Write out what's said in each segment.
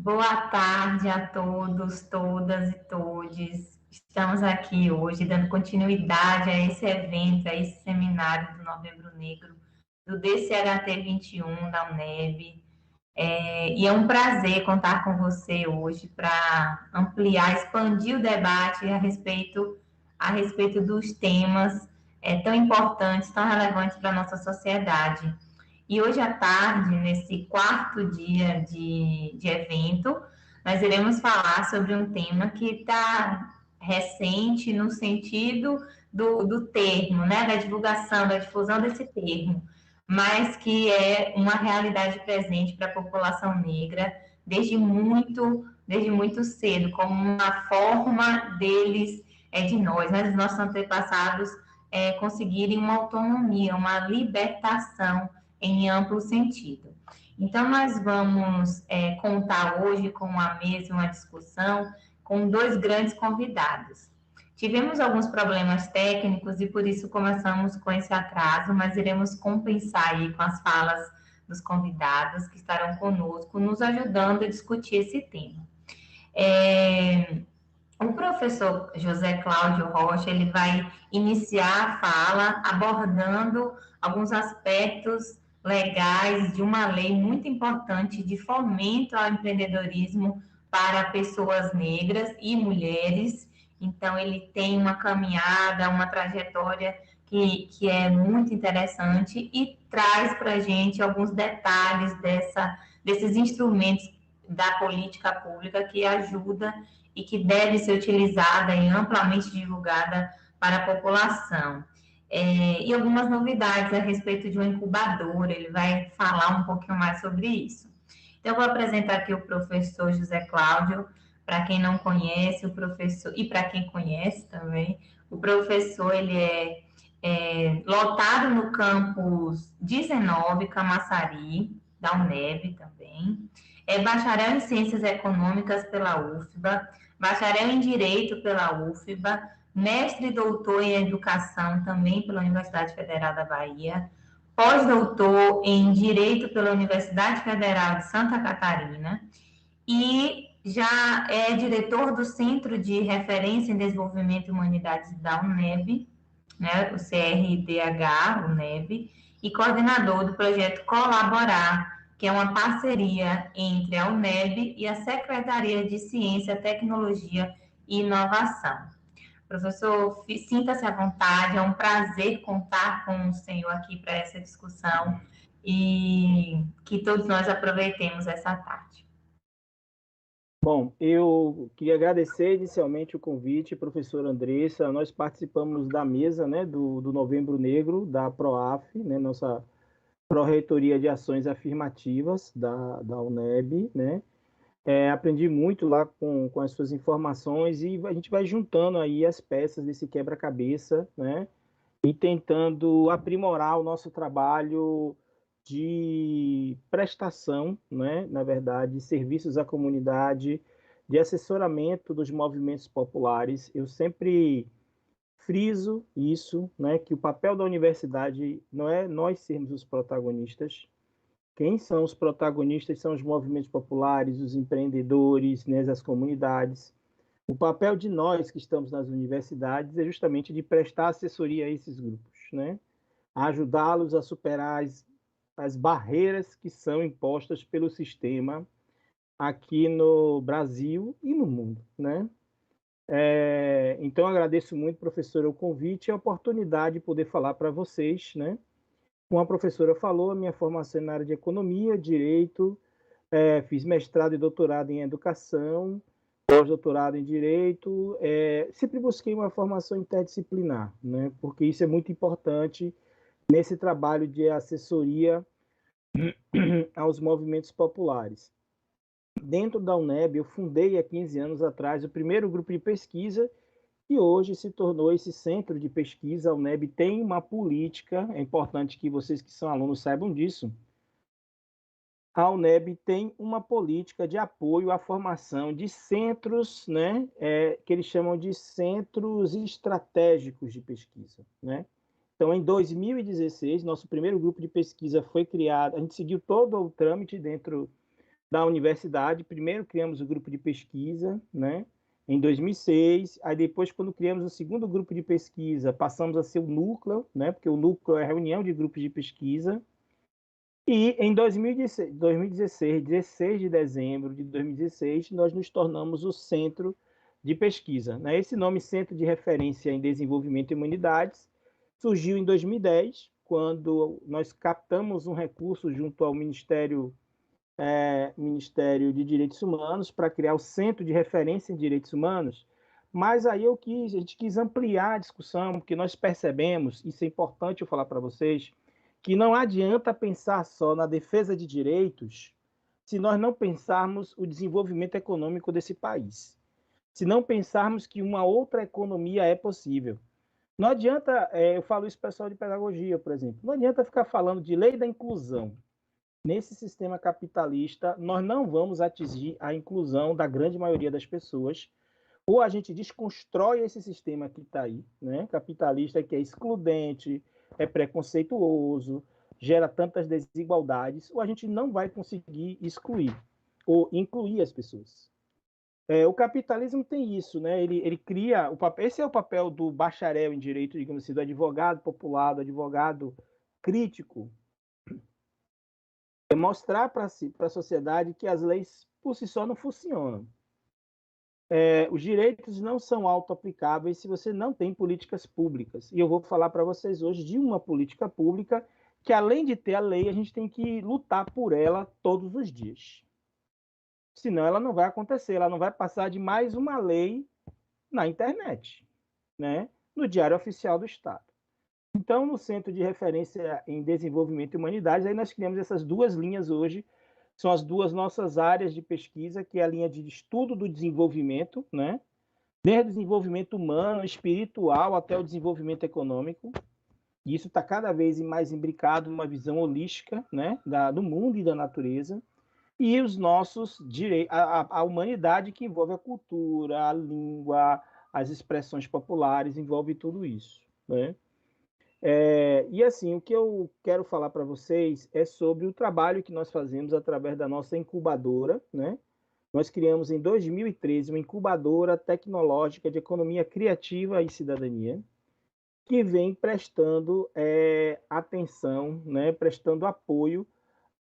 Boa tarde a todos, todas e todes. Estamos aqui hoje dando continuidade a esse evento, a esse seminário do Novembro Negro, do DCHT 21 da UNEB. E é um prazer contar com você hoje para ampliar, expandir o debate a respeito dos temas tão importantes, tão relevantes para a nossa sociedade. E hoje à tarde, nesse quarto dia de evento, nós iremos falar sobre um tema que está recente no sentido do termo, né, da divulgação, da difusão desse termo, mas que é uma realidade presente para a população negra desde muito cedo, como uma forma deles, de nós, né, dos nossos antepassados, conseguirem uma autonomia, uma libertação em amplo sentido. Então, nós vamos contar hoje com uma discussão com dois grandes convidados. Tivemos alguns problemas técnicos e por isso começamos com esse atraso, mas iremos compensar aí com as falas dos convidados que estarão conosco, nos ajudando a discutir esse tema. O professor José Cláudio Rocha, ele vai iniciar a fala abordando alguns aspectos legais de uma lei muito importante de fomento ao empreendedorismo para pessoas negras e mulheres. Então, ele tem uma caminhada, uma trajetória que é muito interessante e traz para a gente alguns detalhes desses instrumentos da política pública que ajuda e que deve ser utilizada e amplamente divulgada para a população. E algumas novidades a respeito de uma incubadora, ele vai falar um pouquinho mais sobre isso. Então, eu vou apresentar aqui o professor José Cláudio, para quem não conhece, o professor, e para quem conhece também, o professor, ele é lotado no campus 19, Camaçari, da UNEB também, é bacharel em Ciências Econômicas pela UFBA, bacharel em Direito pela UFBA, mestre e doutor em Educação também pela Universidade Federal da Bahia, pós-doutor em Direito pela Universidade Federal de Santa Catarina e já é diretor do Centro de Referência em Desenvolvimento e Humanidades da UNEB, né, o CRDH, UNEB, e coordenador do projeto Colaborar, que é uma parceria entre a UNEB e a Secretaria de Ciência, Tecnologia e Inovação. Professor, sinta-se à vontade, é um prazer contar com o senhor aqui para essa discussão e que todos nós aproveitemos essa tarde. Bom, eu queria agradecer inicialmente o convite, professora Andressa. Nós participamos da mesa, né, do Novembro Negro, da PROAF, né, nossa Pró-Reitoria de Ações Afirmativas da UNEB, né? Aprendi muito lá com as suas informações e a gente vai juntando aí as peças desse quebra-cabeça, né? E tentando aprimorar o nosso trabalho de prestação, né? Na verdade, serviços à comunidade, de assessoramento dos movimentos populares. Eu sempre friso isso, né? Que o papel da universidade não é nós sermos os protagonistas. Quem são os protagonistas são os movimentos populares, os empreendedores, né, as comunidades. O papel de nós que estamos nas universidades é justamente de prestar assessoria a esses grupos, né? Ajudá-los a superar as barreiras que são impostas pelo sistema aqui no Brasil e no mundo, né? Então, agradeço muito, professora, o convite e a oportunidade de poder falar para vocês, né? Como a professora falou, a minha formação é na área de economia, direito, fiz mestrado e doutorado em educação, pós-doutorado em direito, sempre busquei uma formação interdisciplinar, né? Porque isso é muito importante nesse trabalho de assessoria aos movimentos populares. Dentro da UNEB, eu fundei há 15 anos atrás o primeiro grupo de pesquisa que hoje se tornou esse centro de pesquisa. A UNEB tem uma política, é importante que vocês que são alunos saibam disso. A UNEB tem uma política de apoio à formação de centros, né, que eles chamam de centros estratégicos de pesquisa, né? Então, em 2016, nosso primeiro grupo de pesquisa foi criado, a gente seguiu todo o trâmite dentro da universidade. Primeiro criamos o grupo de pesquisa, né? Em 2006, aí depois, quando criamos o segundo grupo de pesquisa, passamos a ser o núcleo, né? Porque o núcleo é a reunião de grupos de pesquisa. E em 2016, 16 de dezembro de 2016, nós nos tornamos o Centro de Pesquisa, né? Esse nome, Centro de Referência em Desenvolvimento e Humanidades, surgiu em 2010, quando nós captamos um recurso junto ao Ministério de Direitos Humanos para criar o Centro de Referência em Direitos Humanos. Mas aí a gente quis ampliar a discussão, porque nós percebemos, isso é importante eu falar para vocês, que não adianta pensar só na defesa de direitos se nós não pensarmos o desenvolvimento econômico desse país, se não pensarmos que uma outra economia é possível. Não adianta, eu falo isso para o pessoal de pedagogia, por exemplo, não adianta ficar falando de lei da inclusão. Nesse sistema capitalista, nós não vamos atingir a inclusão da grande maioria das pessoas, ou a gente desconstrói esse sistema que está aí, né? Capitalista, que é excludente, é preconceituoso, gera tantas desigualdades, ou a gente não vai conseguir excluir ou incluir as pessoas. O capitalismo tem isso, né? Ele cria o papel. Esse é o papel do bacharel em direito, digamos assim, do advogado popular, do advogado crítico, é mostrar para a sociedade que as leis por si só não funcionam. Os direitos não são auto-aplicáveis se você não tem políticas públicas. E eu vou falar para vocês hoje de uma política pública que, além de ter a lei, a gente tem que lutar por ela todos os dias. Senão ela não vai acontecer, ela não vai passar de mais uma lei na internet, né? No Diário Oficial do Estado. Então, no Centro de Referência em Desenvolvimento e Humanidades, aí nós criamos essas duas linhas hoje, são as duas nossas áreas de pesquisa, que é a linha de estudo do desenvolvimento, né? Desde o desenvolvimento humano, espiritual, até o desenvolvimento econômico. E isso está cada vez mais imbricado numa visão holística, né? Do mundo e da natureza. E os nossos direitos, a humanidade, que envolve a cultura, a língua, as expressões populares, envolve tudo isso, né? E assim, o que eu quero falar para vocês é sobre o trabalho que nós fazemos através da nossa incubadora, né? Nós criamos em 2013 uma incubadora tecnológica de economia criativa e cidadania, que vem prestando atenção, né? Prestando apoio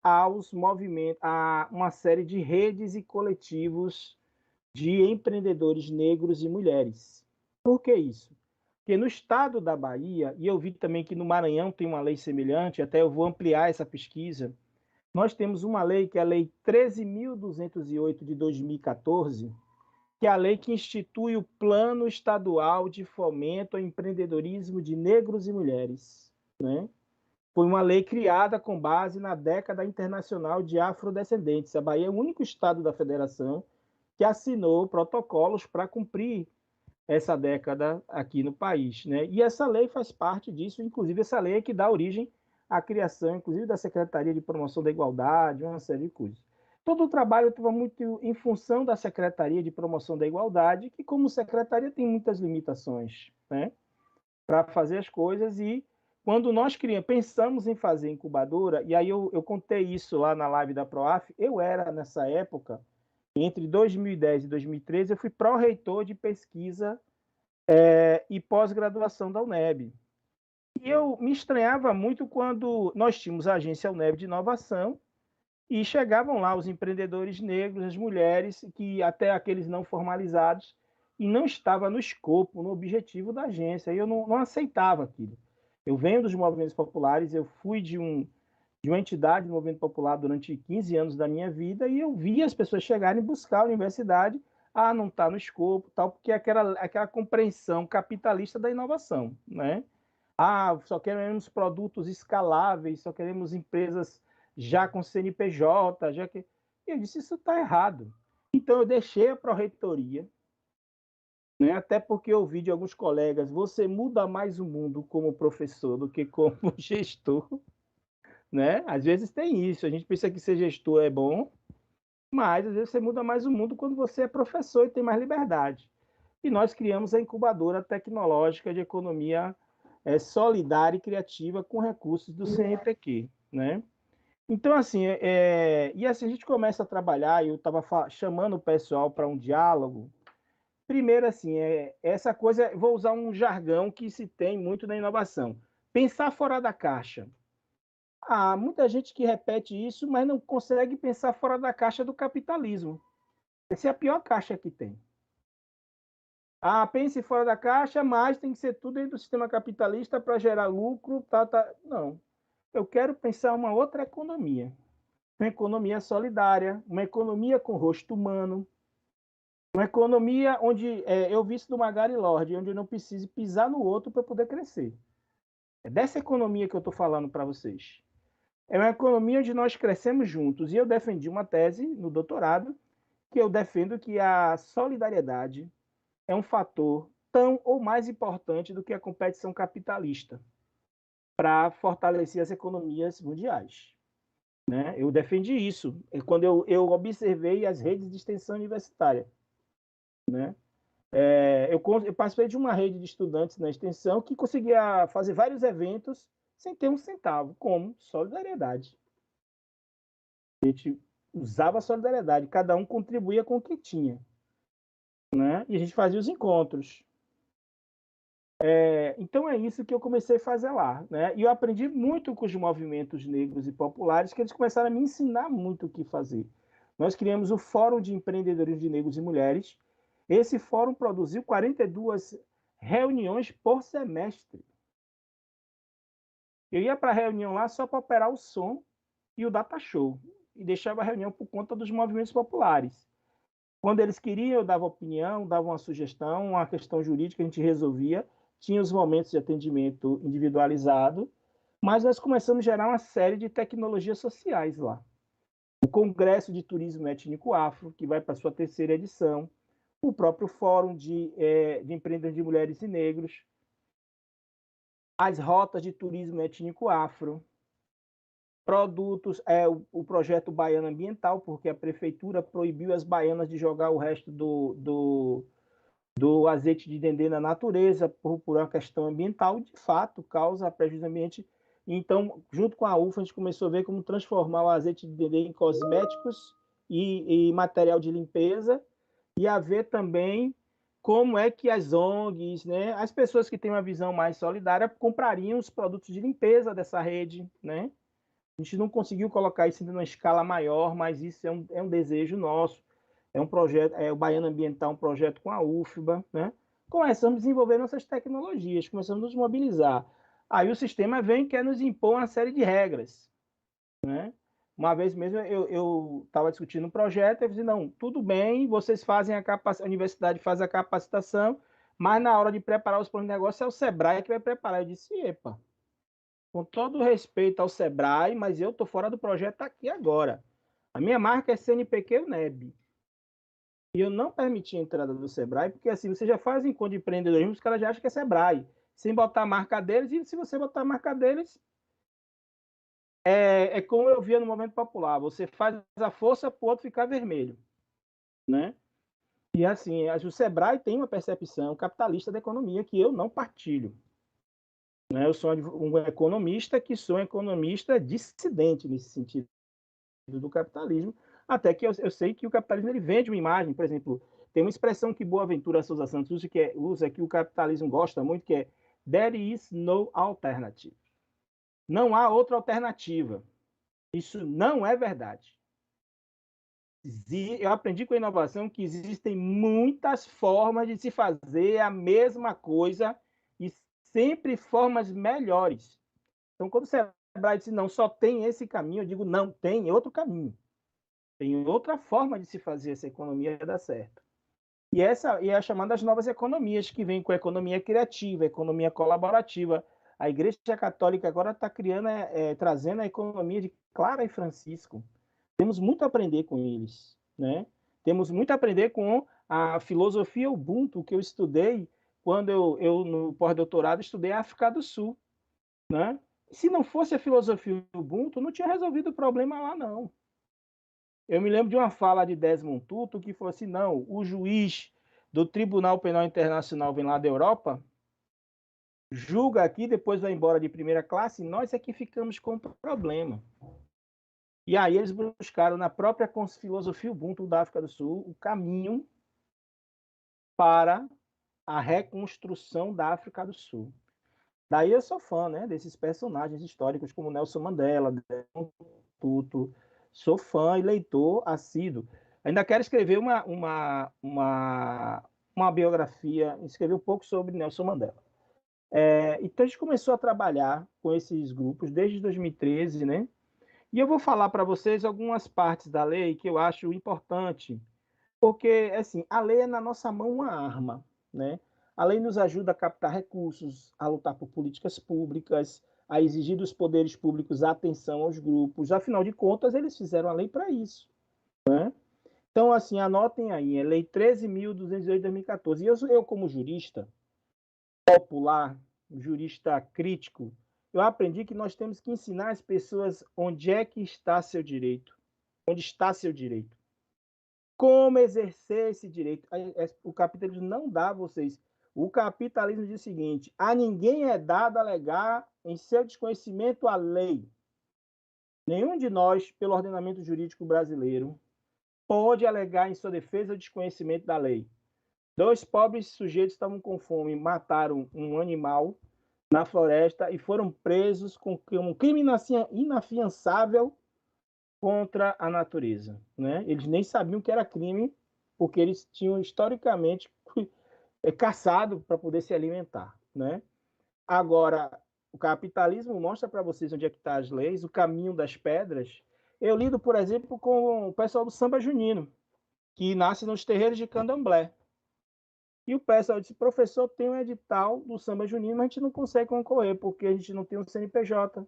aos movimentos, a uma série de redes e coletivos de empreendedores negros e mulheres. Por que isso? Porque no estado da Bahia, e eu vi também que no Maranhão tem uma lei semelhante, até eu vou ampliar essa pesquisa, nós temos uma lei, que é a Lei 13.208 de 2014, que é a lei que institui o Plano Estadual de Fomento ao Empreendedorismo de Negros e Mulheres, né? Foi uma lei criada com base na Década Internacional de Afrodescendentes. A Bahia é o único estado da federação que assinou protocolos para cumprir essa década aqui no país, né? E essa lei faz parte disso, inclusive essa lei é que dá origem à criação, inclusive, da Secretaria de Promoção da Igualdade, uma série de coisas. Todo o trabalho estava muito em função da Secretaria de Promoção da Igualdade, que, como secretaria, tem muitas limitações, né? Para fazer as coisas. E quando nós pensamos em fazer incubadora, e aí eu contei isso lá na live da PROAF, eu era, nessa época, entre 2010 e 2013, eu fui pró-reitor de pesquisa e pós-graduação da UNEB. E eu me estranhava muito quando nós tínhamos a agência UNEB de inovação e chegavam lá os empreendedores negros, as mulheres, que até aqueles não formalizados, e não estava no escopo, no objetivo da agência. E eu não aceitava aquilo. Eu venho dos movimentos populares, eu fui de uma entidade do movimento popular durante 15 anos da minha vida, e eu via as pessoas chegarem e buscar a universidade, não está no escopo, tal, porque é aquela compreensão capitalista da inovação, né? Só queremos produtos escaláveis, só queremos empresas já com CNPJ, já que... E eu disse, isso está errado. Então eu deixei a pró-reitoria, né? Até porque eu ouvi de alguns colegas, você muda mais o mundo como professor do que como gestor, né? Às vezes tem isso, a gente pensa que ser gestor é bom, mas às vezes você muda mais o mundo quando você é professor e tem mais liberdade. E nós criamos a incubadora tecnológica de economia solidária e criativa com recursos do CNPq, né? Então, assim, e assim a gente começa a trabalhar, e eu estava chamando o pessoal para um diálogo. Primeiro, assim, essa coisa, vou usar um jargão que se tem muito na inovação. Pensar fora da caixa. Há muita gente que repete isso, mas não consegue pensar fora da caixa do capitalismo. Essa é a pior caixa que tem. Pense fora da caixa, mas tem que ser tudo dentro do sistema capitalista para gerar lucro. Tá, tá. Não. Eu quero pensar uma outra economia. Uma economia solidária, uma economia com rosto humano, uma economia onde eu visto do Magari Lorde, onde eu não preciso pisar no outro para poder crescer. É dessa economia que eu estou falando para vocês. É uma economia onde nós crescemos juntos. E eu defendi uma tese no doutorado que eu defendo que a solidariedade é um fator tão ou mais importante do que a competição capitalista para fortalecer as economias mundiais. Né? Eu defendi isso quando eu observei as redes de extensão universitária. Né? Eu participei de uma rede de estudantes na extensão que conseguia fazer vários eventos sem ter um centavo, como solidariedade. A gente usava a solidariedade, cada um contribuía com o que tinha. Né? E a gente fazia os encontros. Então é isso que eu comecei a fazer lá. Né? E eu aprendi muito com os movimentos negros e populares, que eles começaram a me ensinar muito o que fazer. Nós criamos o Fórum de Empreendedorismo de Negros e Mulheres. Esse fórum produziu 42 reuniões por semestre. Eu ia para a reunião lá só para operar o som e o data show, e deixava a reunião por conta dos movimentos populares. Quando eles queriam, eu dava opinião, dava uma sugestão, uma questão jurídica, a gente resolvia. Tinha os momentos de atendimento individualizado, mas nós começamos a gerar uma série de tecnologias sociais lá. O Congresso de Turismo Étnico Afro, que vai para a sua terceira edição, o próprio Fórum de Empreendedores de Mulheres e Negros, as rotas de turismo étnico afro, produtos, o projeto Baiana Ambiental, porque a prefeitura proibiu as baianas de jogar o resto do azeite de dendê na natureza por uma questão ambiental, de fato, causa prejuízo ao ambiente. Então, junto com a UFA, a gente começou a ver como transformar o azeite de dendê em cosméticos e material de limpeza, e a ver também como é que as ONGs, né, as pessoas que têm uma visão mais solidária, comprariam os produtos de limpeza dessa rede. Né? A gente não conseguiu colocar isso ainda numa escala maior, mas isso é um desejo nosso. É um projeto, o Baiano Ambiental, um projeto com a UFBA, né? Começamos a desenvolver nossas tecnologias, começamos a nos mobilizar. Aí o sistema vem e quer nos impor uma série de regras, né? Uma vez mesmo eu estava discutindo um projeto, eu disse, não, tudo bem, vocês fazem a universidade faz a capacitação, mas na hora de preparar os planos de negócio é o Sebrae que vai preparar. Eu disse, epa, com todo respeito ao Sebrae, mas eu estou fora do projeto aqui agora. A minha marca é CNPq UNEB. E eu não permiti a entrada do Sebrae, porque assim, você já faz encontro de empreendedorismo, os caras já acham que é Sebrae, sem botar a marca deles, e se você botar a marca deles, como eu via no Movimento Popular, você faz a força para o outro ficar vermelho. Né? E assim, o Sebrae tem uma percepção capitalista da economia que eu não partilho. Né? Eu sou um economista que sou um economista dissidente nesse sentido do capitalismo, até que eu sei que o capitalismo ele vende uma imagem, por exemplo, tem uma expressão que Boaventura Souza Santos usa que o capitalismo gosta muito, que é there is no alternative. Não há outra alternativa. Isso não é verdade. Eu aprendi com a inovação que existem muitas formas de se fazer a mesma coisa e sempre formas melhores. Então, quando você diz não, só tem esse caminho, eu digo não, tem outro caminho. Tem outra forma de se fazer essa economia dar certo. E essa é a chamada das novas economias, que vem com a economia criativa, a economia colaborativa. A Igreja Católica agora está criando, trazendo a economia de Clara e Francisco. Temos muito a aprender com eles. Né? Temos muito a aprender com a filosofia Ubuntu, que eu estudei quando eu no pós-doutorado, estudei a África do Sul. Né? Se não fosse a filosofia Ubuntu, não tinha resolvido o problema lá, não. Eu me lembro de uma fala de Desmond Tutu que falou assim, não, o juiz do Tribunal Penal Internacional vem lá da Europa, julga aqui, depois vai embora de primeira classe, e nós é que ficamos com o problema. E aí eles buscaram na própria filosofia Ubuntu da África do Sul o caminho para a reconstrução da África do Sul. Daí eu sou fã, né, desses personagens históricos como Nelson Mandela, Desmond Tutu. Sou fã e leitor assíduo. Ainda quero escrever uma biografia, escrever um pouco sobre Nelson Mandela. Então a gente começou a trabalhar com esses grupos desde 2013, né? E eu vou falar para vocês algumas partes da lei que eu acho importante, porque assim, a lei é na nossa mão uma arma, né? A lei nos ajuda a captar recursos, a lutar por políticas públicas, a exigir dos poderes públicos a atenção aos grupos. Afinal de contas, eles fizeram a lei para isso, né? Então, assim, anotem aí, é Lei 13.208 de 2014. E eu, como jurista popular, jurista crítico, eu aprendi que nós temos que ensinar as pessoas onde é que está seu direito, onde está seu direito, como exercer esse direito. O capitalismo não dá a vocês. O capitalismo diz o seguinte: a ninguém é dado alegar em seu desconhecimento a lei. Nenhum de nós, pelo ordenamento jurídico brasileiro, pode alegar em sua defesa o desconhecimento da lei. Dois pobres sujeitos estavam com fome, mataram um animal na floresta e foram presos com um crime inafiançável contra a natureza, né? Eles nem sabiam que era crime, porque eles tinham historicamente caçado para poder se alimentar, né? Agora, o capitalismo mostra para vocês onde é que estão as leis, o caminho das pedras. Eu lido, por exemplo, com o pessoal do samba junino, que nasce nos terreiros de candomblé. E o pessoal disse: professor, tem um edital do samba junino, mas a gente não consegue concorrer, porque a gente não tem um CNPJ,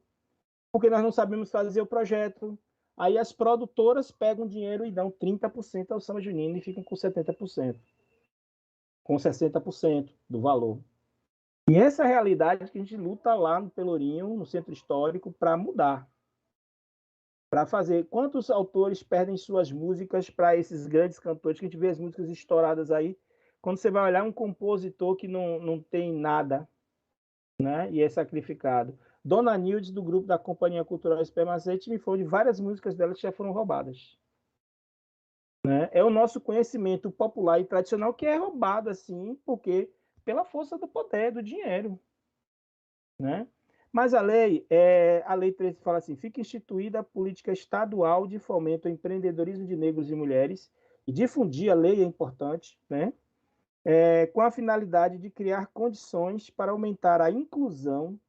porque nós não sabemos fazer o projeto. Aí as produtoras pegam dinheiro e dão 30% ao samba junino e ficam com 70%, com 60% do valor. E essa é a realidade que a gente luta lá no Pelourinho, no centro histórico, para mudar. Para fazer. Quantos autores perdem suas músicas para esses grandes cantores, que a gente vê as músicas estouradas aí, quando você vai olhar um compositor que não tem nada, né? E é sacrificado. Dona Nildes, do grupo da Companhia Cultural Espermacete, me falou de várias músicas dela que já foram roubadas. Né? É o nosso conhecimento popular e tradicional que é roubado, assim, porque pela força do poder, do dinheiro. Né? Mas a lei 13 fala assim: fica instituída a política estadual de fomento ao empreendedorismo de negros e mulheres, e difundir a lei é importante, né? Com a finalidade de criar condições para aumentar a inclusão,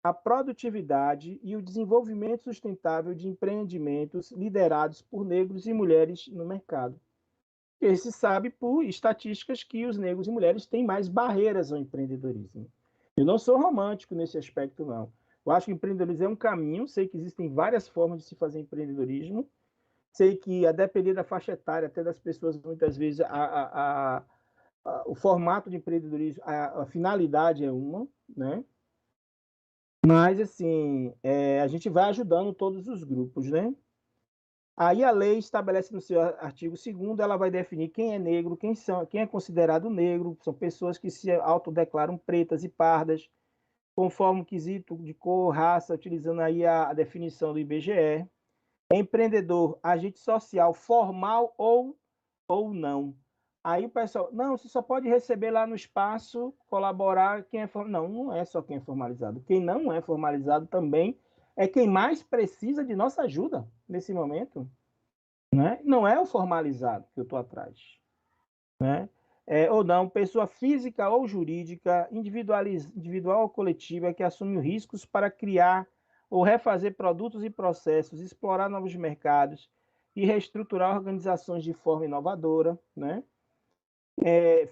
a produtividade e o desenvolvimento sustentável de empreendimentos liderados por negros e mulheres no mercado. Porque se sabe por estatísticas que os negros e mulheres têm mais barreiras ao empreendedorismo. Eu não sou romântico nesse aspecto, não. Eu acho que empreendedorismo é um caminho, sei que existem várias formas de se fazer empreendedorismo, sei que, a depender da faixa etária, até das pessoas, muitas vezes, o formato de empreendedorismo, a finalidade é uma, né? Mas, assim, a gente vai ajudando todos os grupos, né? Aí a lei estabelece no seu artigo 2º, ela vai definir quem é negro, quem é considerado negro, são pessoas que se autodeclaram pretas e pardas, conforme o quesito de cor, raça, utilizando aí a definição do IBGE. Empreendedor, agente social formal ou não. Aí o pessoal, não, você só pode receber lá no espaço, colaborar quem é formalizado. Não, não é só quem é formalizado. Quem não é formalizado também é quem mais precisa de nossa ajuda nesse momento. Né? Não é o formalizado que eu estou atrás. Né? Ou não, pessoa física ou jurídica, individual ou coletiva, que assume riscos para criar ou refazer produtos e processos, explorar novos mercados e reestruturar organizações de forma inovadora. Né?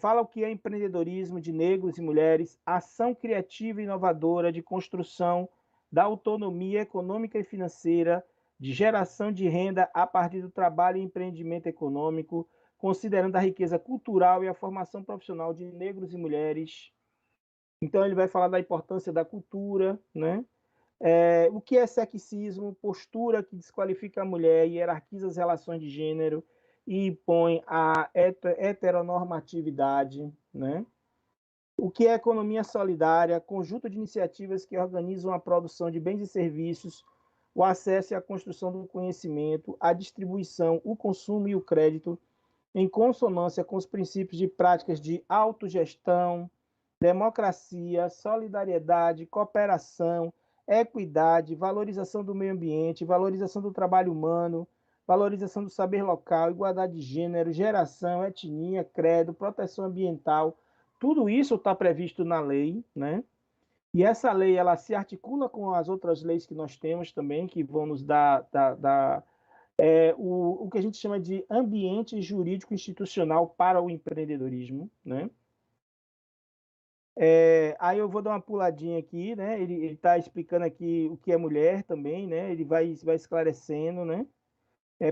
Fala o que é empreendedorismo de negros e mulheres, ação criativa e inovadora de construção da autonomia econômica e financeira, de geração de renda a partir do trabalho e empreendimento econômico, considerando a riqueza cultural e a formação profissional de negros e mulheres. Então, ele vai falar da importância da cultura, né? O que é sexismo? Postura que desqualifica a mulher, hierarquiza as relações de gênero e impõe a heteronormatividade, né? O que é economia solidária? Conjunto de iniciativas que organizam a produção de bens e serviços o acesso e a construção do conhecimento, a distribuição, o consumo e o crédito, em consonância com os princípios de práticas de autogestão, democracia, solidariedade, cooperação, equidade, valorização do meio ambiente, valorização do trabalho humano, valorização do saber local, igualdade de gênero, geração, etnia, credo, proteção ambiental. Tudo isso está previsto na lei, né? E essa lei ela se articula com as outras leis que nós temos também, que vão nos dar o que a gente chama de ambiente jurídico institucional para o empreendedorismo, né? Aí eu vou dar uma puladinha aqui, né? Ele está explicando aqui o que é mulher também, né? Ele vai esclarecendo, né?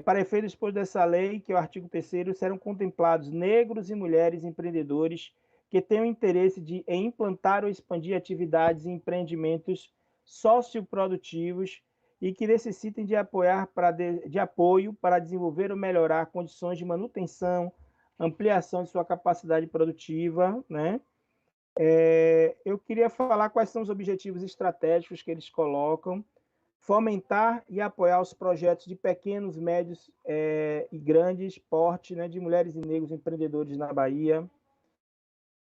Para efeito disposto dessa lei, que é o artigo 3º, serão contemplados negros e mulheres empreendedores que tenham interesse em implantar ou expandir atividades e empreendimentos socioprodutivos e que necessitem de apoio para desenvolver ou melhorar condições de manutenção, ampliação de sua capacidade produtiva, né? Eu queria falar quais são os objetivos estratégicos que eles colocam: fomentar e apoiar os projetos de pequenos, médios e grandes porte, né, de mulheres e negros empreendedores na Bahia,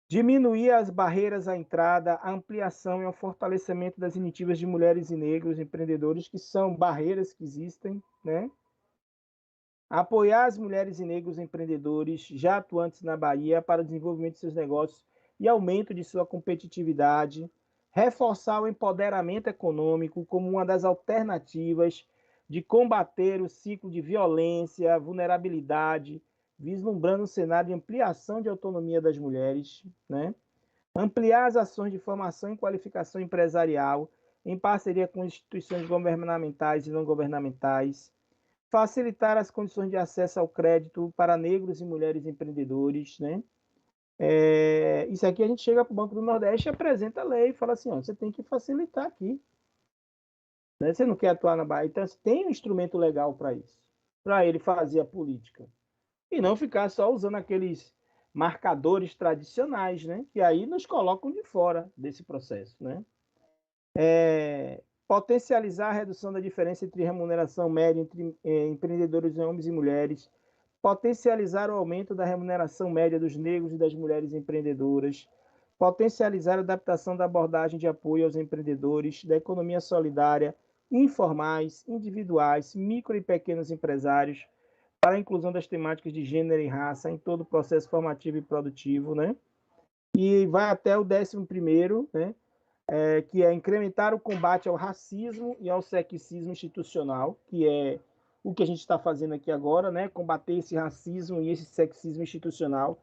diminuir as barreiras à entrada, a ampliação e o fortalecimento das iniciativas de mulheres e negros empreendedores, que são barreiras que existem, né? Apoiar as mulheres e negros empreendedores já atuantes na Bahia para o desenvolvimento de seus negócios e aumento de sua competitividade, reforçar o empoderamento econômico como uma das alternativas de combater o ciclo de violência, vulnerabilidade, vislumbrando um cenário de ampliação de autonomia das mulheres, né? Ampliar as ações de formação e qualificação empresarial em parceria com instituições governamentais e não governamentais, facilitar as condições de acesso ao crédito para negros e mulheres empreendedores, né? Isso aqui a gente chega para o Banco do Nordeste, apresenta a lei e fala assim, ó, você tem que facilitar aqui, né? Você não quer atuar na Bahia, então você tem um instrumento legal para isso, para ele fazer a política e não ficar só usando aqueles marcadores tradicionais, né? Que aí nos colocam de fora desse processo, né? Potencializar a redução da diferença entre remuneração média entre empreendedores homens e mulheres, potencializar o aumento da remuneração média dos negros e das mulheres empreendedoras, potencializar a adaptação da abordagem de apoio aos empreendedores, da economia solidária, informais, individuais, micro e pequenos empresários, para a inclusão das temáticas de gênero e raça em todo o processo formativo e produtivo, né? E vai até o 11º, né? Que é incrementar o combate ao racismo e ao sexismo institucional, que é o que a gente está fazendo aqui agora, né? Combater esse racismo e esse sexismo institucional.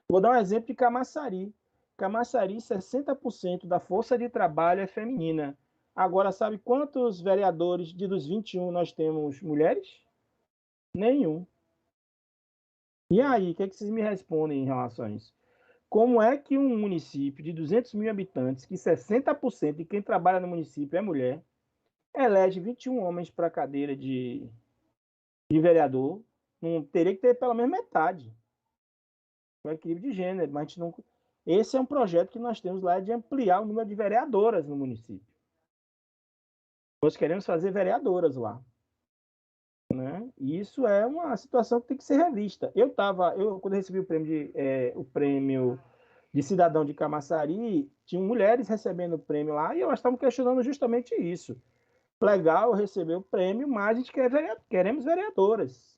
Vou dar um exemplo de Camaçari. Camaçari, 60% da força de trabalho é feminina. Agora, sabe quantos vereadores dos 21 nós temos mulheres? Nenhum. E aí, o que, é que vocês me respondem em relação a isso? Como é que um município de 200 mil habitantes, que 60% de quem trabalha no município é mulher, elege 21 homens para a cadeira de vereador? Não teria que ter pelo menos metade. O equilíbrio de gênero, mas a gente não. Esse é um projeto que nós temos lá de ampliar o número de vereadoras no município. Nós queremos fazer vereadoras lá. Né? E isso é uma situação que tem que ser revista. Quando eu recebi o prêmio de cidadão de Camaçari, tinham mulheres recebendo o prêmio lá e elas estavam questionando justamente isso. Legal receber o prêmio, mas a gente queremos vereadoras.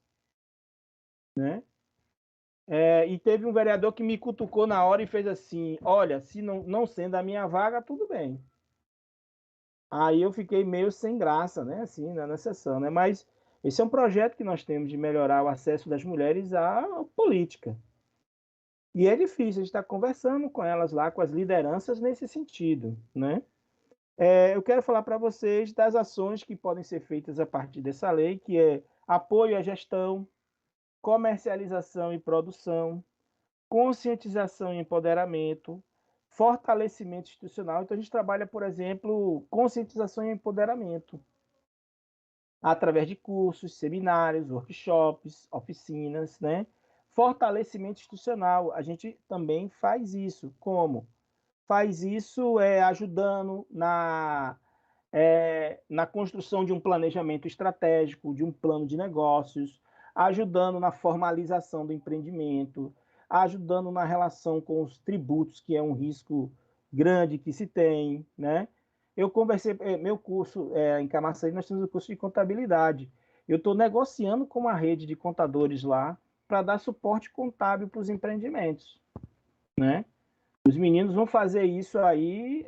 Né? E teve um vereador que me cutucou na hora e fez assim: olha, se não sendo a minha vaga, tudo bem. Aí eu fiquei meio sem graça, né? Assim, na sessão, né? Mas esse é um projeto que nós temos de melhorar o acesso das mulheres à política. E é difícil, a gente está conversando com elas lá, com as lideranças nesse sentido, né? Eu quero falar para vocês das ações que podem ser feitas a partir dessa lei, que é apoio à gestão, comercialização e produção, conscientização e empoderamento, fortalecimento institucional. Então, a gente trabalha, por exemplo, conscientização e empoderamento, através de cursos, seminários, workshops, oficinas, né? Fortalecimento institucional, a gente também faz isso. Como? Faz isso ajudando na construção de um planejamento estratégico, de um plano de negócios, ajudando na formalização do empreendimento, ajudando na relação com os tributos, que é um risco grande que se tem, né? Eu conversei, meu curso em Camaçari, nós temos o curso de contabilidade. Eu estou negociando com uma rede de contadores lá para dar suporte contábil para os empreendimentos, né? Os meninos vão fazer isso aí,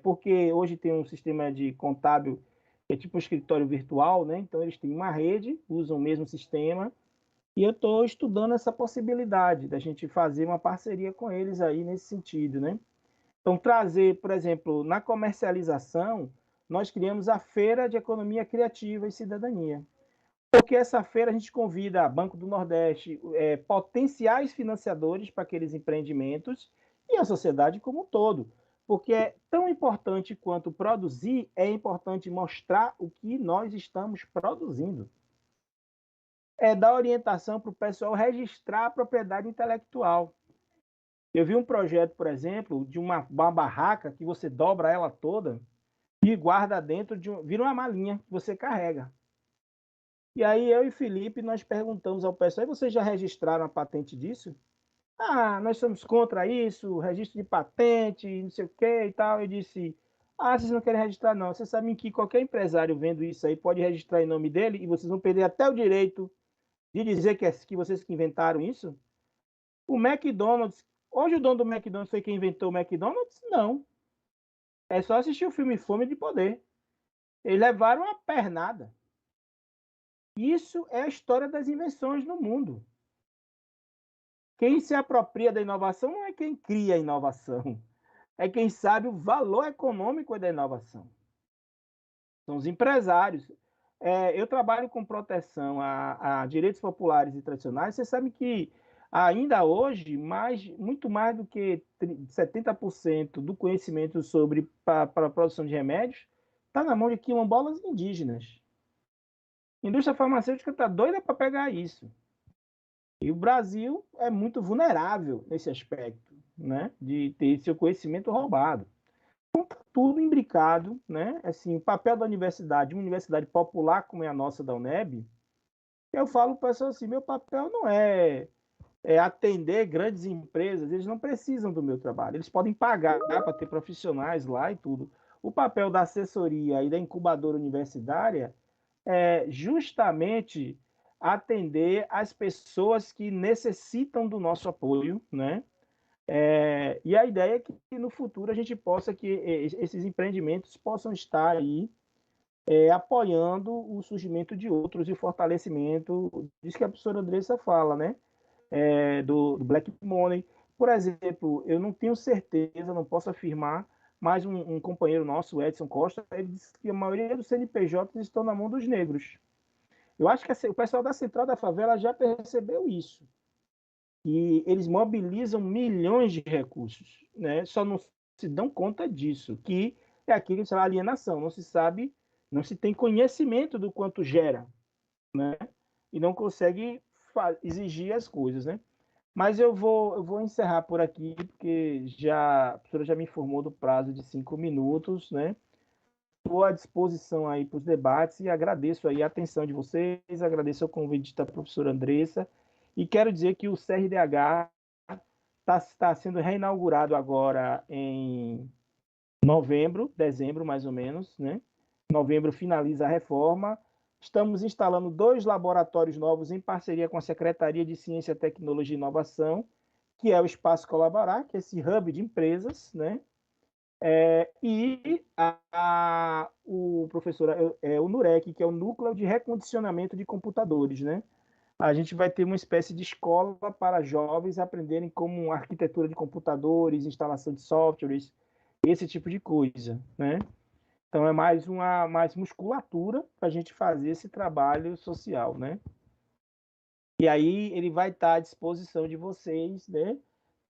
porque hoje tem um sistema de contábil que é tipo um escritório virtual, né? Então eles têm uma rede, usam o mesmo sistema, e eu estou estudando essa possibilidade da gente fazer uma parceria com eles aí nesse sentido, né? Então trazer, por exemplo, na comercialização, nós criamos a Feira de Economia Criativa e Cidadania. Porque essa feira a gente convida Banco do Nordeste, potenciais financiadores para aqueles empreendimentos e a sociedade como um todo. Porque é tão importante quanto produzir, é importante mostrar o que nós estamos produzindo. É dar orientação para o pessoal registrar a propriedade intelectual. Eu vi um projeto, por exemplo, de uma barraca que você dobra ela toda e guarda dentro de vira uma malinha que você carrega. E aí eu e Felipe, nós perguntamos ao pessoal, e vocês já registraram a patente disso? Ah, nós somos contra isso, registro de patente, não sei o que e tal. Eu disse, vocês não querem registrar não. Vocês sabem que qualquer empresário vendo isso aí pode registrar em nome dele e vocês vão perder até o direito de dizer que vocês que inventaram isso? O McDonald's, hoje o dono do McDonald's foi quem inventou o McDonald's? Não. É só assistir o filme Fome de Poder. Eles levaram uma pernada. Isso é a história das invenções no mundo. Quem se apropria da inovação não é quem cria a inovação, é quem sabe o valor econômico da inovação. São os empresários. Eu trabalho com proteção a direitos populares e tradicionais. Você sabe que ainda hoje, muito mais do que 70% do conhecimento sobre para a produção de remédios está na mão de quilombolas indígenas. A indústria farmacêutica está doida para pegar isso. E o Brasil é muito vulnerável nesse aspecto, né, de ter seu conhecimento roubado. Então, tá tudo imbricado, né? Assim, o papel da universidade, uma universidade popular como é a nossa da UNEB, eu falo para o pessoal assim, meu papel não é atender grandes empresas, eles não precisam do meu trabalho, eles podem pagar para ter profissionais lá e tudo. O papel da assessoria e da incubadora universitária justamente atender as pessoas que necessitam do nosso apoio, né? E a ideia é que no futuro a gente possa que esses empreendimentos possam estar aí apoiando o surgimento de outros e o fortalecimento disso que a professora Andressa fala, né? Do Black Money. Por exemplo, eu não tenho certeza, não posso afirmar, mas um companheiro nosso, Edson Costa, ele disse que a maioria dos CNPJs estão na mão dos negros. Eu acho que o pessoal da Central da Favela já percebeu isso. E eles mobilizam milhões de recursos, né? Só não se dão conta disso, que é aquilo que se chama alienação. Não se sabe, não se tem conhecimento do quanto gera, né? E não consegue exigir as coisas, né? Mas eu vou encerrar por aqui, porque a professora já me informou do prazo de 5 minutos, né? Estou à disposição aí para os debates e agradeço aí a atenção de vocês, agradeço o convite da professora Andressa e quero dizer que o CRDH está sendo reinaugurado agora em novembro, dezembro mais ou menos, né? Novembro finaliza a reforma. Estamos instalando 2 laboratórios novos em parceria com a Secretaria de Ciência, Tecnologia e Inovação, que é o Espaço Colaborar, que é esse hub de empresas, né? O professor, o NUREC, que é o Núcleo de Recondicionamento de Computadores, né? A gente vai ter uma espécie de escola para jovens aprenderem como arquitetura de computadores, instalação de softwares, esse tipo de coisa, né? Então é mais musculatura para a gente fazer esse trabalho social, né? E aí ele vai estar à disposição de vocês, né?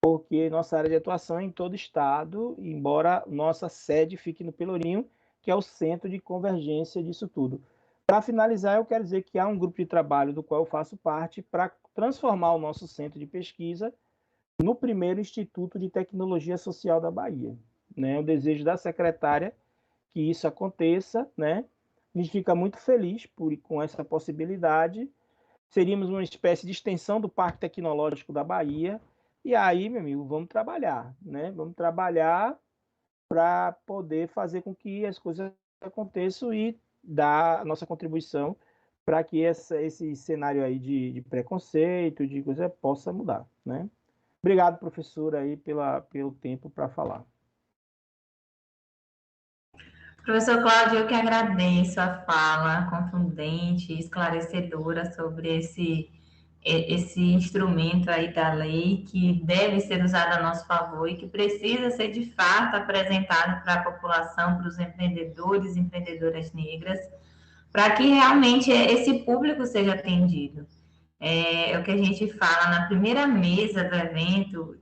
Porque nossa área de atuação é em todo o estado, embora nossa sede fique no Pelourinho, que é o centro de convergência disso tudo. Para finalizar, eu quero dizer que há um grupo de trabalho do qual eu faço parte para transformar o nosso centro de pesquisa no primeiro Instituto de Tecnologia Social da Bahia. Né? O desejo da secretária que isso aconteça, né? A gente fica muito feliz com essa possibilidade. Seríamos uma espécie de extensão do Parque Tecnológico da Bahia. E aí, meu amigo, vamos trabalhar, né? Vamos trabalhar para poder fazer com que as coisas aconteçam e dar a nossa contribuição para que esse cenário aí de preconceito, de coisa, possa mudar, né? Obrigado, professor, aí pelo tempo para falar. Professor Cláudio, eu que agradeço a fala contundente e esclarecedora sobre esse instrumento aí da lei que deve ser usado a nosso favor e que precisa ser de fato apresentado para a população, para os empreendedores e empreendedoras negras, para que realmente esse público seja atendido. É o que a gente fala na primeira mesa do evento,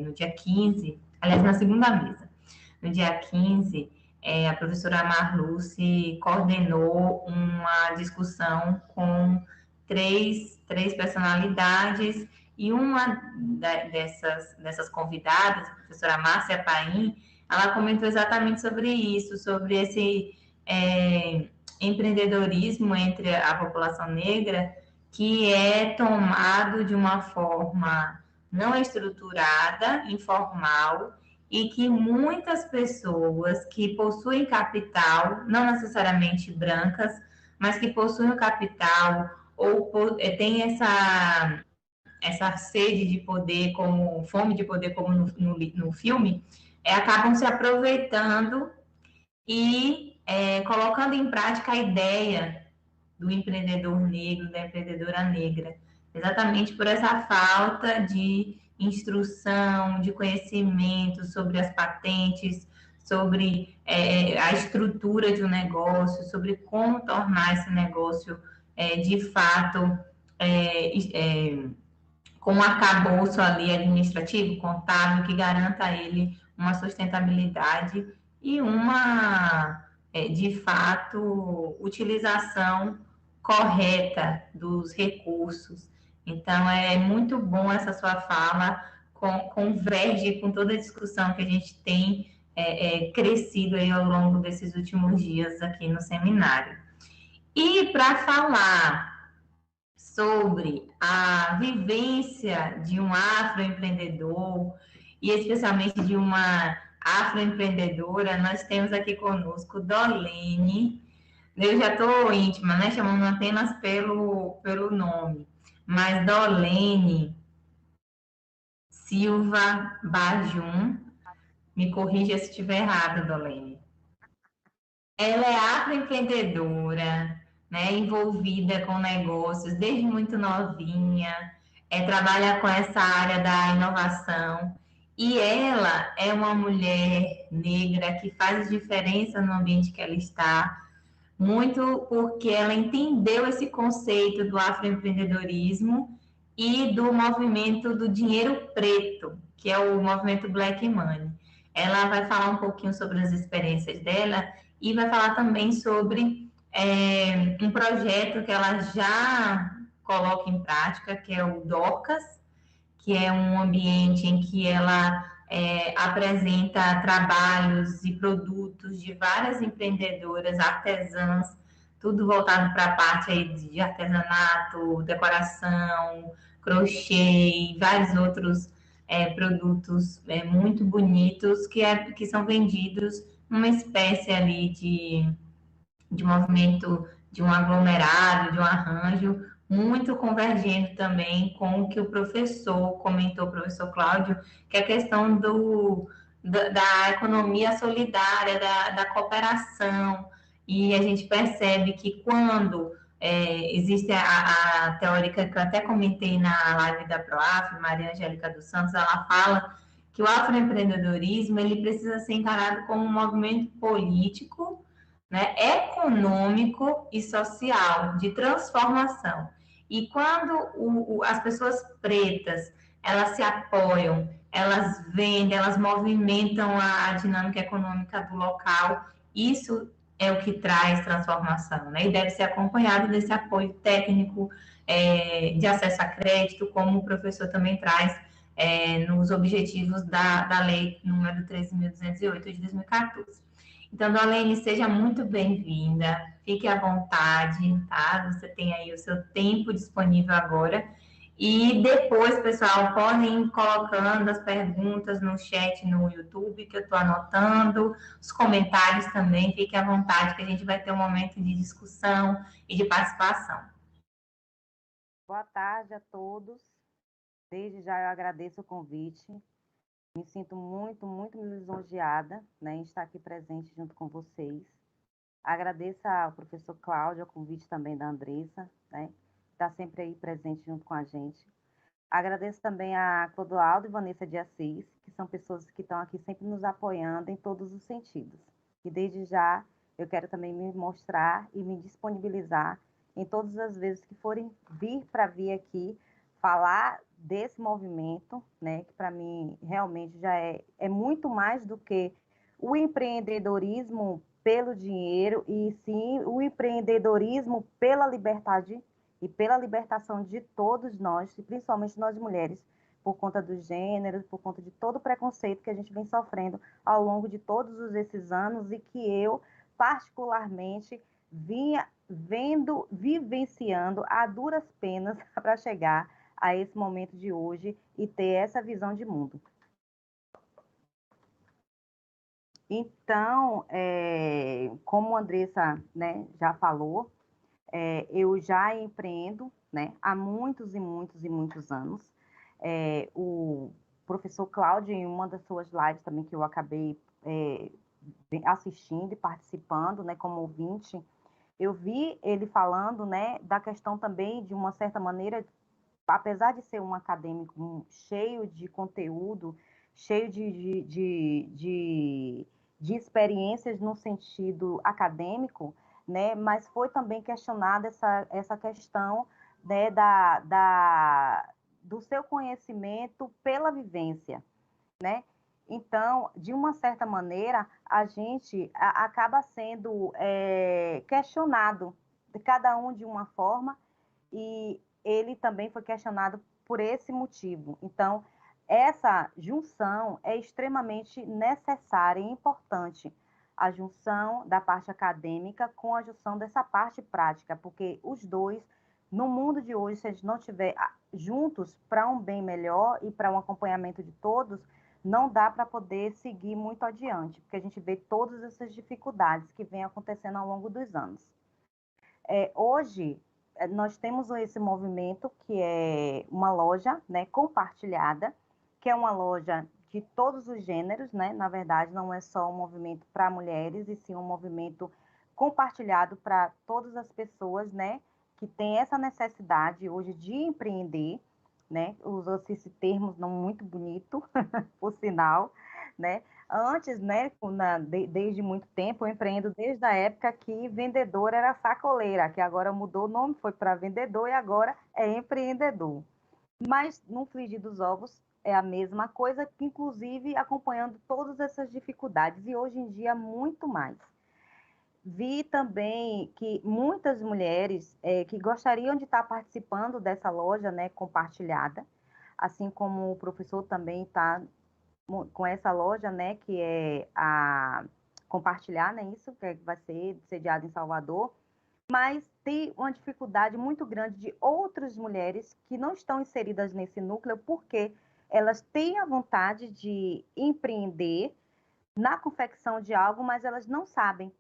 no dia 15, aliás, na segunda mesa, no dia 15, a professora Marluce coordenou uma discussão com três personalidades e uma dessas convidadas, a professora Márcia Paim, ela comentou exatamente sobre isso, sobre esse empreendedorismo entre a população negra, que é tomado de uma forma não estruturada, informal, e que muitas pessoas que possuem capital, não necessariamente brancas, mas que possuem o capital ou têm essa sede de poder, como fome de poder, como no filme, acabam se aproveitando e colocando em prática a ideia do empreendedor negro, da empreendedora negra, exatamente por essa falta de instrução, de conhecimento sobre as patentes, sobre a estrutura de um negócio, sobre como tornar esse negócio de fato com um arcabouço ali administrativo, contábil, que garanta a ele uma sustentabilidade e uma, de fato, utilização correta dos recursos. Então, é muito bom essa sua fala, converge com toda a discussão que a gente tem crescido aí ao longo desses últimos dias aqui no seminário. E para falar sobre a vivência de um afroempreendedor e especialmente de uma afroempreendedora, nós temos aqui conosco Dolene. Eu já estou íntima, né? Chamando apenas pelo nome, mas Dolene Silva Bajum, me corrija se estiver errado, Dolene. Ela é afroempreendedora, né, envolvida com negócios desde muito novinha, trabalha com essa área da inovação, e ela é uma mulher negra que faz diferença no ambiente que ela está, muito porque ela entendeu esse conceito do afroempreendedorismo e do movimento do dinheiro preto, que é o movimento Black Money. Ela vai falar um pouquinho sobre as experiências dela e vai falar também sobre um projeto que ela já coloca em prática, que é o DOCAS, que é um ambiente em que ela apresenta trabalhos e produtos de várias empreendedoras, artesãs, tudo voltado para a parte aí de artesanato, decoração, crochê e vários outros produtos muito bonitos que são vendidos numa espécie ali de movimento, de um aglomerado, de um arranjo, muito convergente também com o que o professor comentou, o professor Cláudio, que é a questão da economia solidária, da cooperação, e a gente percebe que quando existe a teórica que eu até comentei na live da PROAF, Maria Angélica dos Santos, ela fala que o afroempreendedorismo ele precisa ser encarado como um movimento político, né, econômico e social de transformação. E quando as pessoas pretas elas se apoiam, elas vendem, elas movimentam a dinâmica econômica do local, isso é o que traz transformação, né? E deve ser acompanhado desse apoio técnico, de acesso a crédito, como o professor também traz nos objetivos da lei número 13.208 de 2014. Então, Dolene, seja muito bem-vinda, fique à vontade, tá? Você tem aí o seu tempo disponível agora. E depois, pessoal, podem ir colocando as perguntas no chat no YouTube, que eu estou anotando, os comentários também, fique à vontade, que a gente vai ter um momento de discussão e de participação. Boa tarde a todos. Desde já eu agradeço o convite. Me sinto muito, muito lisonjeada, né, em estar aqui presente junto com vocês. Agradeço ao professor Cláudio, o convite também da Andressa, né, que está sempre aí presente junto com a gente. Agradeço também a Clodoaldo e Vanessa de Assis, que são pessoas que estão aqui sempre nos apoiando em todos os sentidos. E desde já eu quero também me mostrar e me disponibilizar em todas as vezes que forem vir aqui falar desse movimento, né, que para mim realmente já é muito mais do que o empreendedorismo pelo dinheiro, e sim o empreendedorismo pela liberdade e pela libertação de todos nós, e principalmente nós mulheres, por conta do gênero, por conta de todo o preconceito que a gente vem sofrendo ao longo de todos esses anos, e que eu, particularmente, vinha vivenciando a duras penas para chegar a esse momento de hoje e ter essa visão de mundo. Então, como a Andressa, né, já falou, eu já empreendo, né, há muitos e muitos e muitos anos. O professor Cláudio, em uma das suas lives também, que eu acabei assistindo e participando, né, como ouvinte, eu vi ele falando, né, da questão também, de uma certa maneira, apesar de ser um acadêmico cheio de conteúdo, cheio de experiências no sentido acadêmico, né, mas foi também questionada essa questão, né, do seu conhecimento pela vivência, né? Então, de uma certa maneira, a gente acaba sendo questionado, cada um de uma forma, e ele também foi questionado por esse motivo. Então, essa junção é extremamente necessária e importante, a junção da parte acadêmica com a junção dessa parte prática, porque os dois, no mundo de hoje, se a gente não estiver juntos para um bem melhor e para um acompanhamento de todos, não dá para poder seguir muito adiante, porque a gente vê todas essas dificuldades que vêm acontecendo ao longo dos anos. Hoje, nós temos esse movimento que é uma loja, né, compartilhada, que é uma loja de todos os gêneros, né? Na verdade, não é só um movimento para mulheres, e sim um movimento compartilhado para todas as pessoas, né, que tem essa necessidade hoje de empreender, né? Usou-se esse termo não muito bonito, por sinal, né? Antes, né, desde muito tempo, eu empreendo desde a época que vendedor era sacoleira, que agora mudou o nome, foi para vendedor e agora é empreendedor. Mas no frigir dos ovos é a mesma coisa, que inclusive acompanhando todas essas dificuldades, e hoje em dia muito mais. Vi também que muitas mulheres que gostariam de estar participando dessa loja, né, compartilhada, assim como o professor também está com essa loja, né, que é a Compartilhar, né, isso, que vai ser sediado em Salvador, mas tem uma dificuldade muito grande de outras mulheres que não estão inseridas nesse núcleo, porque elas têm a vontade de empreender na confecção de algo, mas elas não sabem.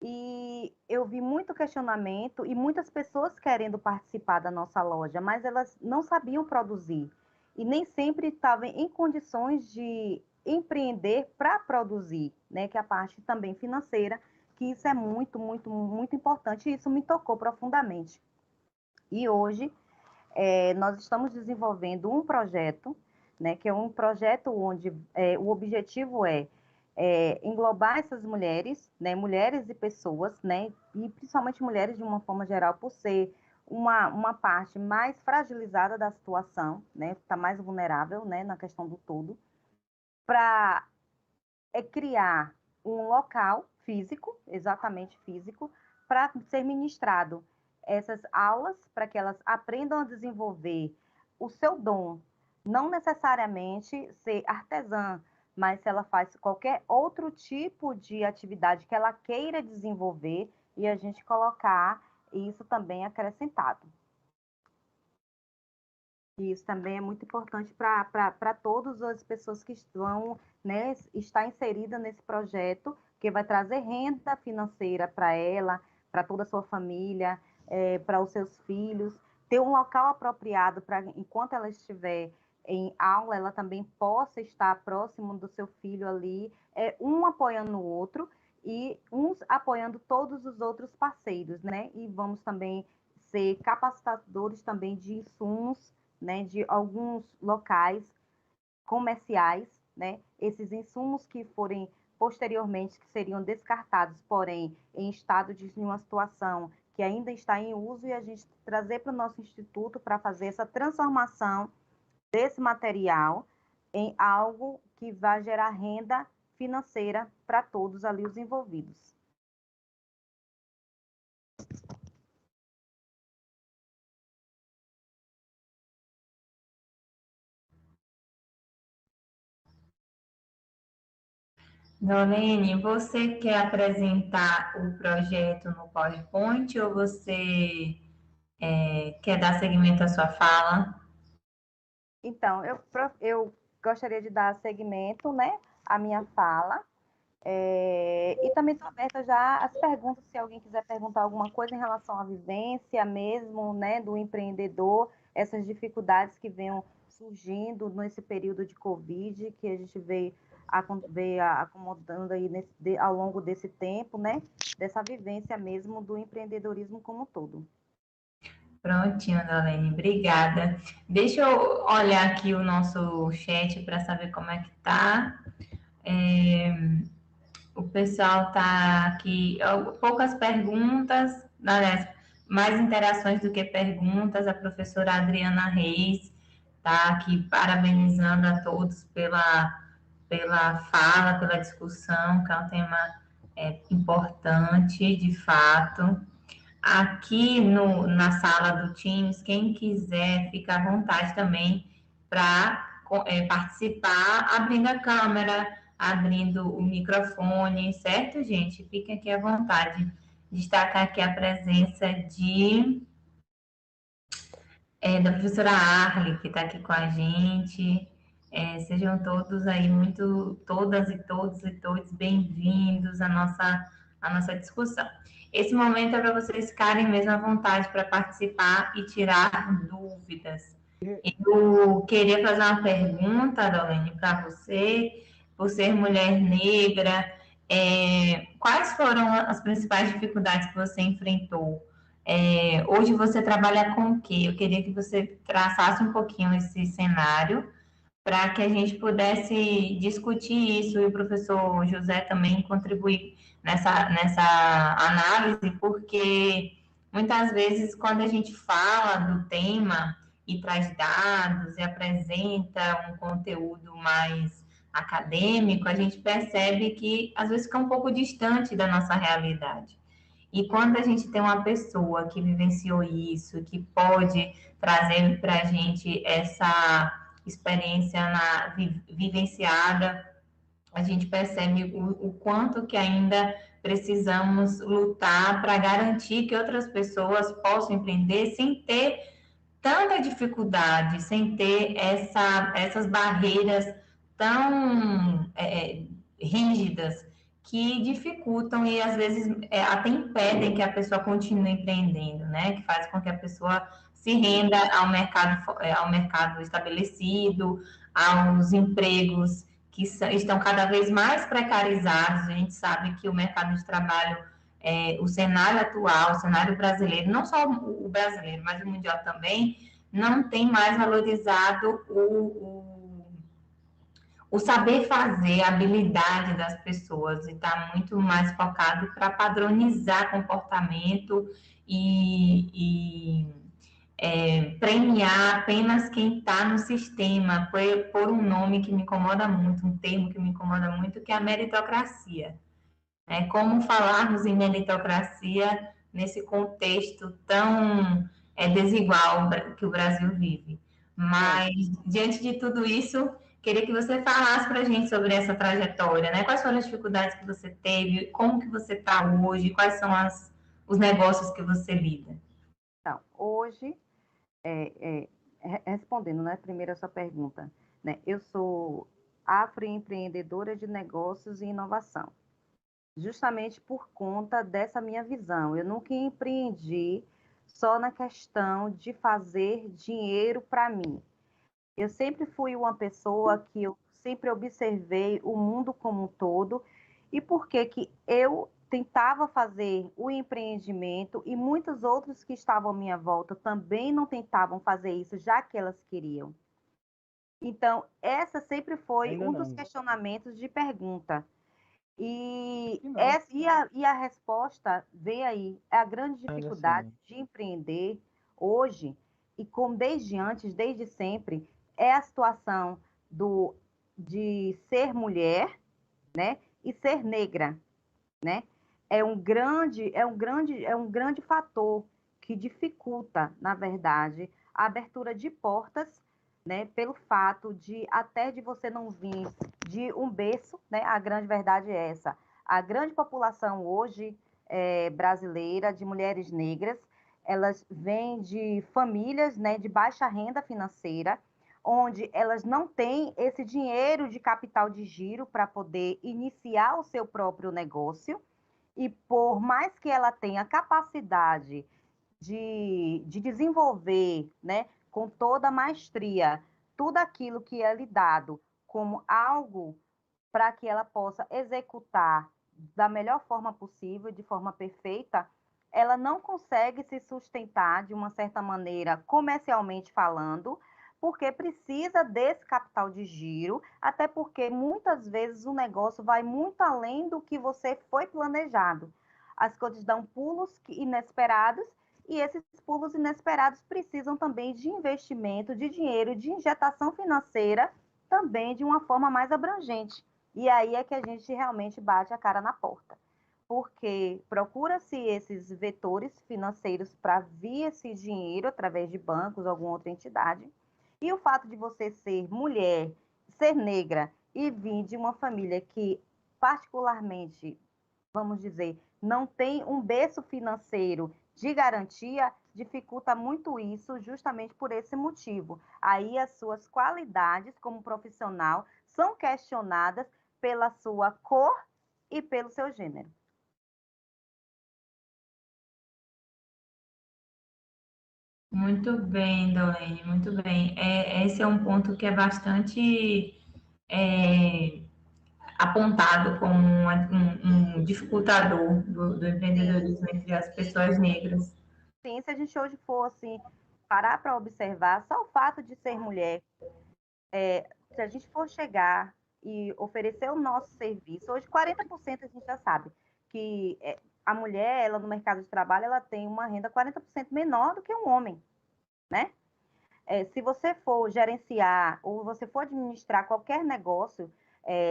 E eu vi muito questionamento e muitas pessoas querendo participar da nossa loja, mas elas não sabiam produzir e nem sempre estavam em condições de empreender para produzir, né? Que é a parte também financeira, que isso é muito, muito, muito importante, e isso me tocou profundamente. E hoje nós estamos desenvolvendo um projeto, né? Que é um projeto onde o objetivo é englobar essas mulheres, né, mulheres e pessoas, né, e principalmente mulheres de uma forma geral, por ser uma parte mais fragilizada da situação, né, está mais vulnerável, né, na questão do todo, para criar um local físico, exatamente físico, para ser ministrado essas aulas, para que elas aprendam a desenvolver o seu dom, não necessariamente ser artesã, mas se ela faz qualquer outro tipo de atividade que ela queira desenvolver e a gente colocar isso também acrescentado. E isso também é muito importante para todas as pessoas que vão, né, estar inserida nesse projeto, que vai trazer renda financeira para ela, para toda a sua família, para os seus filhos, ter um local apropriado para, enquanto ela estiver em aula, ela também possa estar próximo do seu filho ali, um apoiando o outro e uns apoiando todos os outros parceiros, né? E vamos também ser capacitadores também de insumos, né, de alguns locais comerciais, né? Esses insumos que forem posteriormente, que seriam descartados, porém em estado de uma situação que ainda está em uso, e a gente trazer para o nosso instituto para fazer essa transformação desse material em algo que vai gerar renda financeira para todos ali os envolvidos. Dolene, você quer apresentar o projeto no PowerPoint ou você quer dar seguimento à sua fala? Então, eu gostaria de dar seguimento, né, à minha fala. E também estou aberta já às perguntas, se alguém quiser perguntar alguma coisa em relação à vivência mesmo, né, do empreendedor, essas dificuldades que venham surgindo nesse período de Covid, que a gente veio acomodando aí ao longo desse tempo, né, dessa vivência mesmo do empreendedorismo como um todo. Prontinho, Dolene, obrigada. Deixa eu olhar aqui o nosso chat para saber como é que tá. O pessoal tá aqui, poucas perguntas, aliás, mais interações do que perguntas. A professora Adriana Reis tá aqui parabenizando a todos pela fala, pela discussão, que é um tema importante, de fato. Aqui na sala do Teams, quem quiser, fica à vontade também para participar, abrindo a câmera, abrindo o microfone, certo, gente? Fiquem aqui à vontade. Destacar aqui a presença da professora Arle, que está aqui com a gente. Sejam todos aí todas e todos bem-vindos à nossa discussão. Esse momento é para vocês ficarem mesmo à vontade para participar e tirar dúvidas. Eu queria fazer uma pergunta, Dolene, para você, por ser mulher negra, quais foram as principais dificuldades que você enfrentou? Hoje você trabalha com o quê? Eu queria que você traçasse um pouquinho esse cenário para que a gente pudesse discutir isso e o professor José também contribuir nessa análise, porque muitas vezes quando a gente fala do tema e traz dados e apresenta um conteúdo mais acadêmico, a gente percebe que às vezes fica um pouco distante da nossa realidade. E quando a gente tem uma pessoa que vivenciou isso, que pode trazer para a gente essa experiência vivenciada, a gente percebe o quanto que ainda precisamos lutar para garantir que outras pessoas possam empreender sem ter tanta dificuldade, sem ter essas barreiras tão rígidas que dificultam e às vezes até impedem que a pessoa continue empreendendo, né? Que faz com que a pessoa se renda ao mercado estabelecido, aos empregos que estão cada vez mais precarizados. A gente sabe que o mercado de trabalho, o cenário atual, o cenário brasileiro, não só o brasileiro, mas o mundial também, não tem mais valorizado o saber fazer, a habilidade das pessoas, e está muito mais focado para padronizar comportamento e premiar apenas quem está no sistema, por um nome que me incomoda muito, um termo que me incomoda muito, que é a meritocracia. Como falarmos em meritocracia nesse contexto tão desigual que o Brasil vive. Mas, diante de tudo isso, queria que você falasse para a gente sobre essa trajetória, né? Quais foram as dificuldades que você teve, como que você está hoje, quais são os negócios que você lida? Então, hoje, respondendo, né, primeiro a sua pergunta, né, eu sou afroempreendedora de negócios e inovação, justamente por conta dessa minha visão. Eu nunca empreendi só na questão de fazer dinheiro para mim. Eu sempre fui uma pessoa que eu sempre observei o mundo como um todo e por que que eu tentava fazer o empreendimento e muitos outros que estavam à minha volta também não tentavam fazer isso, já que elas queriam. Então, essa sempre foi Ainda um dos não. questionamentos de pergunta. E, Que não. essa, e a resposta vem aí. É a grande Ainda dificuldade assim. de empreender hoje, e como desde antes, desde sempre, é a situação de ser mulher, né, e ser negra, né? É um grande fator que dificulta, na verdade, a abertura de portas, né, pelo fato de até de você não vir de um berço, né? A grande verdade é essa. A grande população hoje brasileira de mulheres negras, elas vêm de famílias, né, de baixa renda financeira, onde elas não têm esse dinheiro de capital de giro para poder iniciar o seu próprio negócio, e por mais que ela tenha capacidade de desenvolver, né, com toda a maestria, tudo aquilo que é lhe dado como algo para que ela possa executar da melhor forma possível, de forma perfeita, ela não consegue se sustentar de uma certa maneira, comercialmente falando, porque precisa desse capital de giro, até porque muitas vezes o negócio vai muito além do que você foi planejado. As coisas dão pulos inesperados e esses pulos inesperados precisam também de investimento, de dinheiro, de injetação financeira, também de uma forma mais abrangente. E aí é que a gente realmente bate a cara na porta, porque procura-se esses vetores financeiros para vir esse dinheiro através de bancos ou alguma outra entidade. E o fato de você ser mulher, ser negra e vir de uma família que, particularmente, vamos dizer, não tem um berço financeiro de garantia, dificulta muito isso justamente por esse motivo. Aí as suas qualidades como profissional são questionadas pela sua cor e pelo seu gênero. Muito bem, Dolene, muito bem. Esse é um ponto que é bastante é, apontado como um dificultador do Sim, empreendedorismo entre as pessoas negras. sim, se a gente hoje for assim, parar para observar, só o fato de ser mulher, se a gente for chegar e oferecer o nosso serviço, hoje 40% a gente já sabe que a mulher, ela no mercado de trabalho, ela tem uma renda 40% menor do que um homem, né? Se você for gerenciar ou você for administrar qualquer negócio,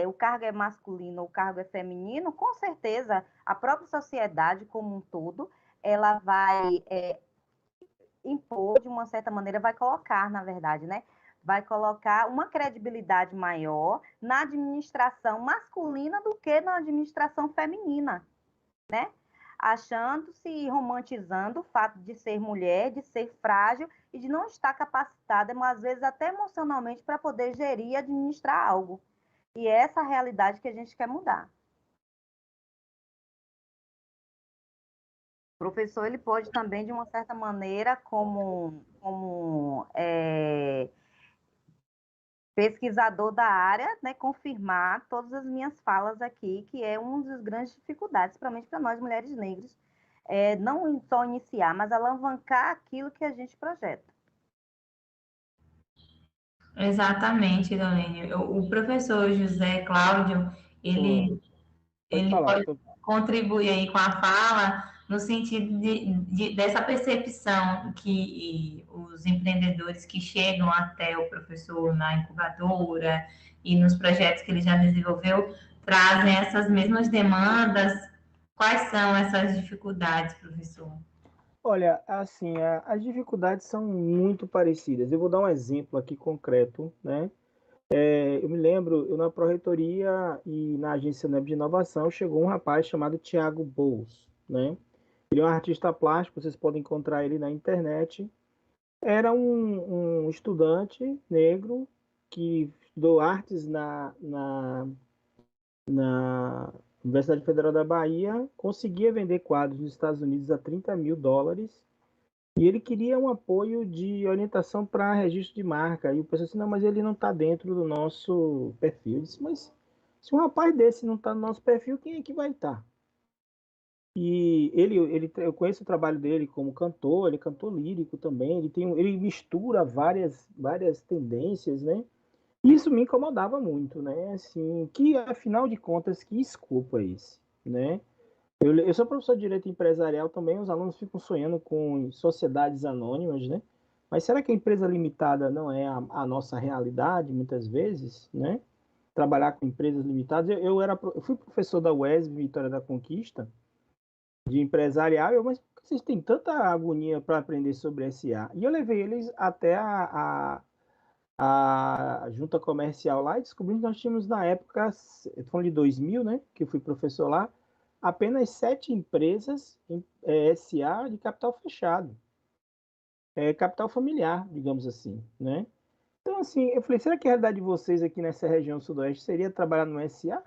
o cargo é masculino ou o cargo é feminino, com certeza a própria sociedade como um todo, ela vai impor de uma certa maneira, vai colocar, na verdade, né? Vai colocar uma credibilidade maior na administração masculina do que na administração feminina, né? Achando-se, romantizando o fato de ser mulher, de ser frágil e de não estar capacitada, mas às vezes até emocionalmente, para poder gerir e administrar algo. E é essa a realidade que a gente quer mudar. O professor ele pode também, de uma certa maneira, como pesquisador da área, né, confirmar todas as minhas falas aqui, que é uma das grandes dificuldades, principalmente para nós mulheres negras, não só iniciar, mas alavancar aquilo que a gente projeta. Exatamente, Dolene. O professor José Cláudio, Oi. ele, Pode ele falar. pode contribuir aí com a fala no sentido dessa percepção que os empreendedores que chegam até o professor na incubadora e nos projetos que ele já desenvolveu trazem essas mesmas demandas. Quais são essas dificuldades, professor? Olha, assim, as dificuldades são muito parecidas. Eu vou dar um exemplo aqui concreto, né? Eu me lembro, eu na Pró-Reitoria e na Agência NEB de Inovação, chegou um rapaz chamado Tiago Bous, né? Ele é um artista plástico, vocês podem encontrar ele na internet. Era um estudante negro que estudou artes na Universidade Federal da Bahia, conseguia vender quadros nos Estados Unidos a US$ 30.000, e ele queria um apoio de orientação para registro de marca. E o pessoal disse, não, mas ele não está dentro do nosso perfil. Eu disse, mas se um rapaz desse não está no nosso perfil, quem é que vai estar? E eu conheço o trabalho dele como cantor, ele é cantor lírico também, ele mistura várias tendências, né? E isso me incomodava muito, né? Assim, que afinal de contas, que escopo é esse, né? Eu sou professor de direito empresarial também, os alunos ficam sonhando com sociedades anônimas, né? Mas será que a empresa limitada não é a nossa realidade, muitas vezes, né? Trabalhar com empresas limitadas. Eu fui professor da UESB, Vitória da Conquista, de empresarial, mas por que vocês têm tanta agonia para aprender sobre SA? E eu levei eles até a junta comercial lá e descobrimos que nós tínhamos na época, falando de 2000, né, que eu fui professor lá, apenas 7 empresas SA de capital fechado, capital familiar, digamos assim, né? Então, assim, eu falei, será que a realidade de vocês aqui nessa região sudoeste seria trabalhar no SA?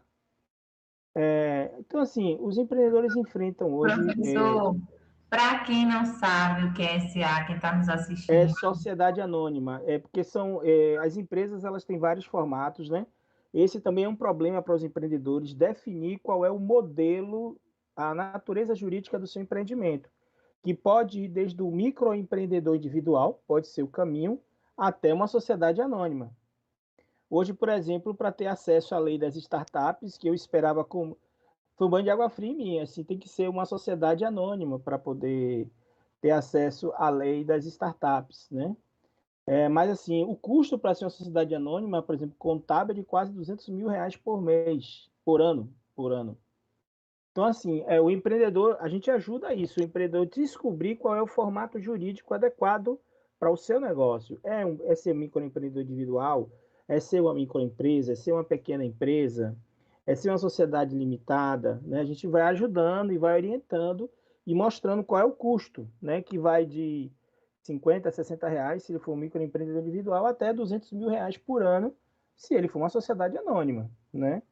Então, assim, os empreendedores enfrentam hoje Professor, para quem não sabe o que é SA, quem está nos assistindo, sociedade anônima, porque as empresas elas têm vários formatos, né? Esse também é um problema para os empreendedores definir qual é o modelo, a natureza jurídica do seu empreendimento, que pode ir desde o microempreendedor individual, pode ser o caminho, até uma sociedade anônima. Hoje, por exemplo, para ter acesso à lei das startups, que eu esperava como foi um banho de água fria em mim, assim, tem que ser uma sociedade anônima para poder ter acesso à lei das startups, né? Mas assim, o custo para ser uma sociedade anônima, por exemplo, contábil é de quase R$ 200.000 por mês, por ano. Então, assim, o empreendedor, a gente ajuda isso, o empreendedor descobrir qual é o formato jurídico adequado para o seu negócio. É ser microempreendedor individual, é ser uma microempresa, é ser uma pequena empresa, é ser uma sociedade limitada, né? A gente vai ajudando e vai orientando e mostrando qual é o custo, né? Que vai de 50 a 60 reais, se ele for um microempreendedor individual, até R$ 200.000 por ano, se ele for uma sociedade anônima, né?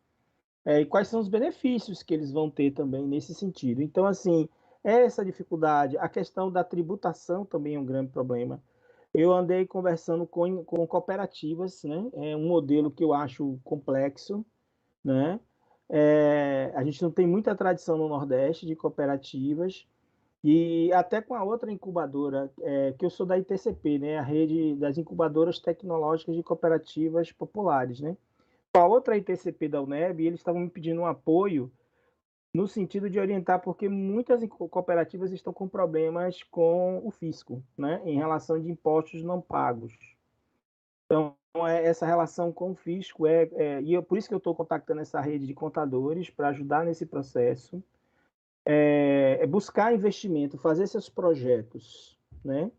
E quais são os benefícios que eles vão ter também nesse sentido. Então, assim, essa dificuldade, a questão da tributação também é um grande problema. Eu andei conversando com cooperativas, né? É um modelo que eu acho complexo, né? A gente não tem muita tradição no Nordeste de cooperativas, e até com a outra incubadora, que eu sou da ITCP, né? A rede das incubadoras tecnológicas de cooperativas populares, né? Com a outra ITCP da UNEB, eles estavam me pedindo um apoio no sentido de orientar, porque muitas cooperativas estão com problemas com o fisco, né, em relação de impostos não pagos. Então, essa relação com o fisco por isso que eu estou contactando essa rede de contadores para ajudar nesse processo, buscar investimento, fazer seus projetos, né,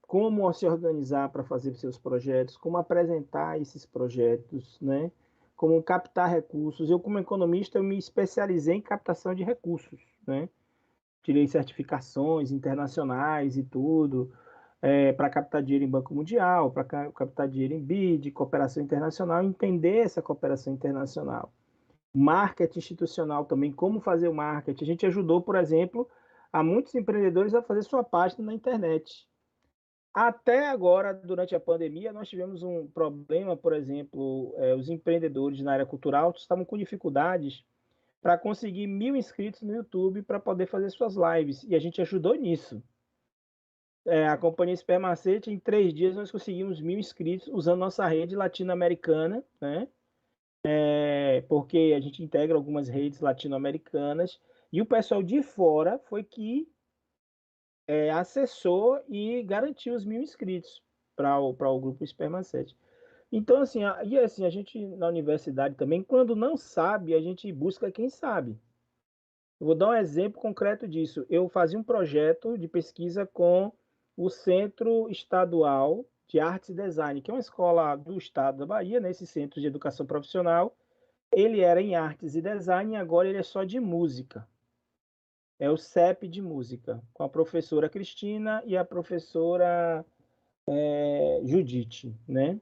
como se organizar para fazer seus projetos, como apresentar esses projetos, né? Como captar recursos. Eu, como economista, eu me especializei em captação de recursos, né? Tirei certificações internacionais e tudo, para captar dinheiro em Banco Mundial, para captar dinheiro em BID, cooperação internacional, entender essa cooperação internacional. Marketing institucional também, como fazer o marketing. A gente ajudou, por exemplo, a muitos empreendedores a fazer sua página na internet. Até agora, durante a pandemia, nós tivemos um problema, por exemplo, os empreendedores na área cultural estavam com dificuldades para conseguir 1.000 inscritos no YouTube para poder fazer suas lives, e a gente ajudou nisso. A companhia Spermacete, em 3 dias, nós conseguimos 1.000 inscritos usando nossa rede latino-americana, né? Porque a gente integra algumas redes latino-americanas, e o pessoal de fora foi que acessou e garantiu os 1.000 inscritos para o grupo Spermacete. Então, assim, a gente na universidade também, quando não sabe, a gente busca quem sabe. Eu vou dar um exemplo concreto disso. Eu fazia um projeto de pesquisa com o Centro Estadual de Artes e Design, que é uma escola do estado da Bahia, nesse Centro de Educação Profissional. Ele era em Artes e Design e agora ele é só de música. É o CEP de música, com a professora Cristina e a professora Judite, né?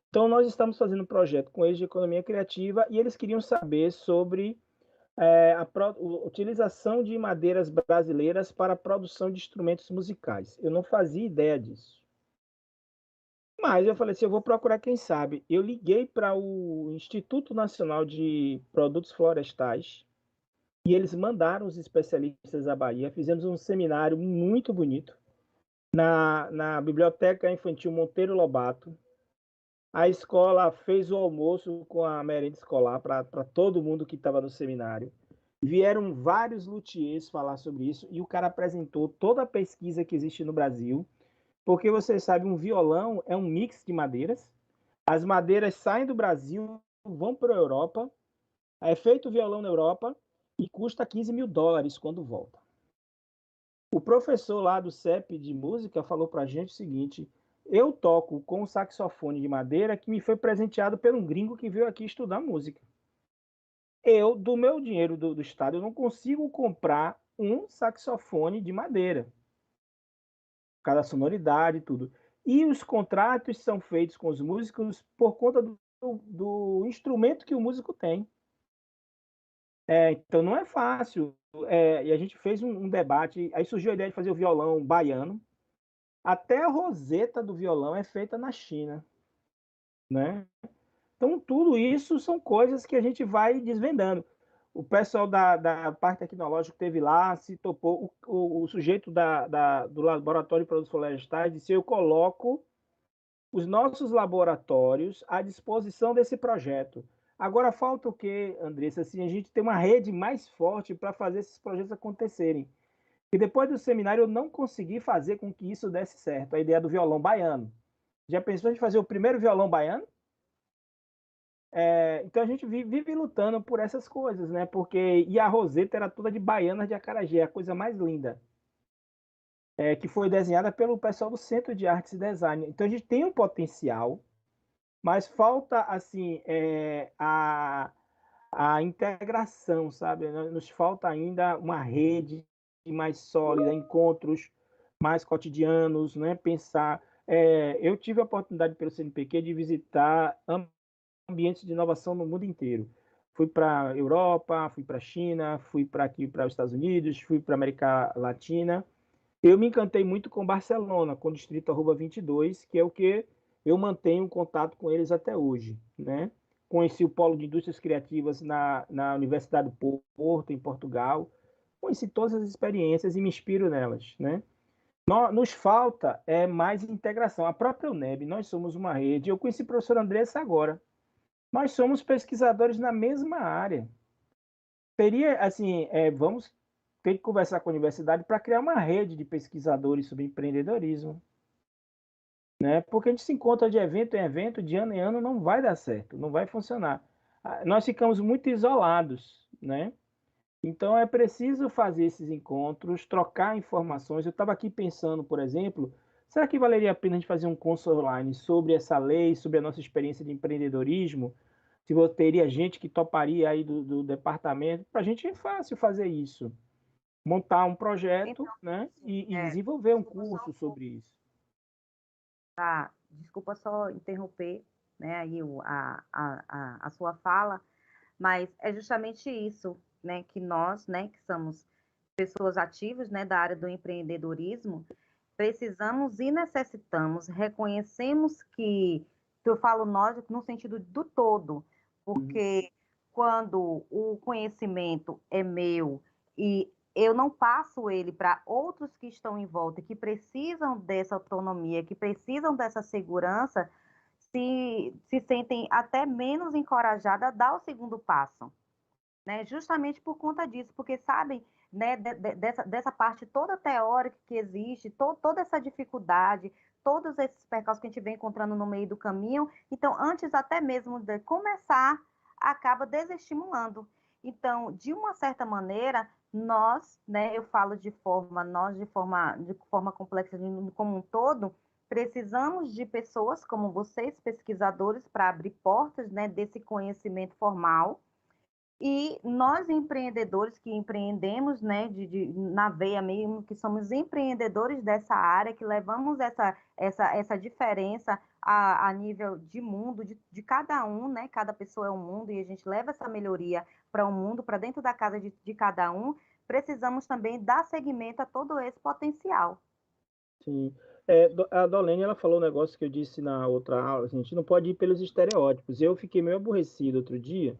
Então, nós estamos fazendo um projeto com eles de economia criativa e eles queriam saber sobre a utilização de madeiras brasileiras para a produção de instrumentos musicais. Eu não fazia ideia disso. Mas eu falei assim, eu vou procurar quem sabe. Eu liguei para o Instituto Nacional de Produtos Florestais e eles mandaram os especialistas à Bahia. Fizemos um seminário muito bonito na Biblioteca Infantil Monteiro Lobato. A escola fez o almoço com a merenda escolar para todo mundo que estava no seminário. Vieram vários luthiers falar sobre isso e o cara apresentou toda a pesquisa que existe no Brasil, porque você sabe, um violão é um mix de madeiras. As madeiras saem do Brasil, vão para a Europa, é feito o violão na Europa e custa 15 mil dólares quando volta. O professor lá do CEP de música falou para a gente o seguinte: eu toco com um saxofone de madeira que me foi presenteado por um gringo que veio aqui estudar música. Eu, do meu dinheiro do estado, eu não consigo comprar um saxofone de madeira. Cada sonoridade e tudo. E os contratos são feitos com os músicos por conta do instrumento que o músico tem. Então não é fácil. E a gente fez um debate, aí surgiu a ideia de fazer o violão baiano. Até a roseta do violão é feita na China, né? Então tudo isso são coisas que a gente vai desvendando. O pessoal da parte tecnológica que teve lá se topou, o sujeito do Laboratório de Produtos Florestais disse: eu coloco os nossos laboratórios à disposição desse projeto. Agora falta o quê, Andressa? Assim, a gente tem uma rede mais forte para fazer esses projetos acontecerem. E depois do seminário eu não consegui fazer com que isso desse certo, a ideia do violão baiano. Já pensou em fazer o primeiro violão baiano? Então a gente vive lutando por essas coisas, né? Porque e a roseta era toda de baianas de acarajé, a coisa mais linda, que foi desenhada pelo pessoal do Centro de Artes e Design. Então a gente tem um potencial, mas falta assim a integração, sabe? Nos falta ainda uma rede mais sólida, encontros mais cotidianos, né? Pensar. Eu tive a oportunidade pelo CNPq de visitar ambientes de inovação no mundo inteiro. Fui para a Europa, fui para a China, fui para aqui para os Estados Unidos, fui para a América Latina. Eu me encantei muito com Barcelona, com o Distrito Arroba 22, que é o que eu mantenho contato com eles até hoje, né? Conheci o Polo de Indústrias Criativas na Universidade do Porto, em Portugal. Conheci todas as experiências e me inspiro nelas, né? Nos falta mais integração. A própria UNEB, nós somos uma rede. Eu conheci o professor Andressa agora. Nós somos pesquisadores na mesma área. Teria, assim, vamos ter que conversar com a universidade para criar uma rede de pesquisadores sobre empreendedorismo, né? Porque a gente se encontra de evento em evento, de ano em ano, não vai dar certo, não vai funcionar. Nós ficamos muito isolados, né? Então é preciso fazer esses encontros, trocar informações. Eu estava aqui pensando, por exemplo, será que valeria a pena a gente fazer um curso online sobre essa lei, sobre a nossa experiência de empreendedorismo? Se você teria gente que toparia aí do departamento, para a gente é fácil fazer isso. Montar um projeto, Então, né, assim, e desenvolver um curso sobre isso. desculpa só interromper, né, aí a sua fala, mas é justamente isso, né, que nós, né, que somos pessoas ativas, né, da área do empreendedorismo, precisamos e necessitamos, reconhecemos que eu falo nós no sentido do todo, porque quando o conhecimento é meu e eu não passo ele para outros que estão em volta, que precisam dessa autonomia, que precisam dessa segurança, se sentem até menos encorajadas a dar o segundo passo, né? Justamente por conta disso, porque sabem, né, dessa parte toda teórica que existe, toda essa dificuldade, todos esses percalços que a gente vem encontrando no meio do caminho. Então, antes até mesmo de começar, acaba desestimulando. Então, de uma certa maneira, nós, né, eu falo de forma complexa como um todo, Precisamos de pessoas como vocês, pesquisadores, para abrir portas, né, desse conhecimento formal. E nós, empreendedores que empreendemos, né, na veia mesmo, que somos empreendedores dessa área, que levamos essa diferença a nível de mundo, de cada um, né, cada pessoa é um mundo, e a gente leva essa melhoria para o mundo, para dentro da casa de cada um, precisamos também dar seguimento a todo esse potencial. Sim. A Dolene, ela falou um negócio que eu disse na outra aula, a gente não pode ir pelos estereótipos. Eu fiquei meio aborrecido outro dia,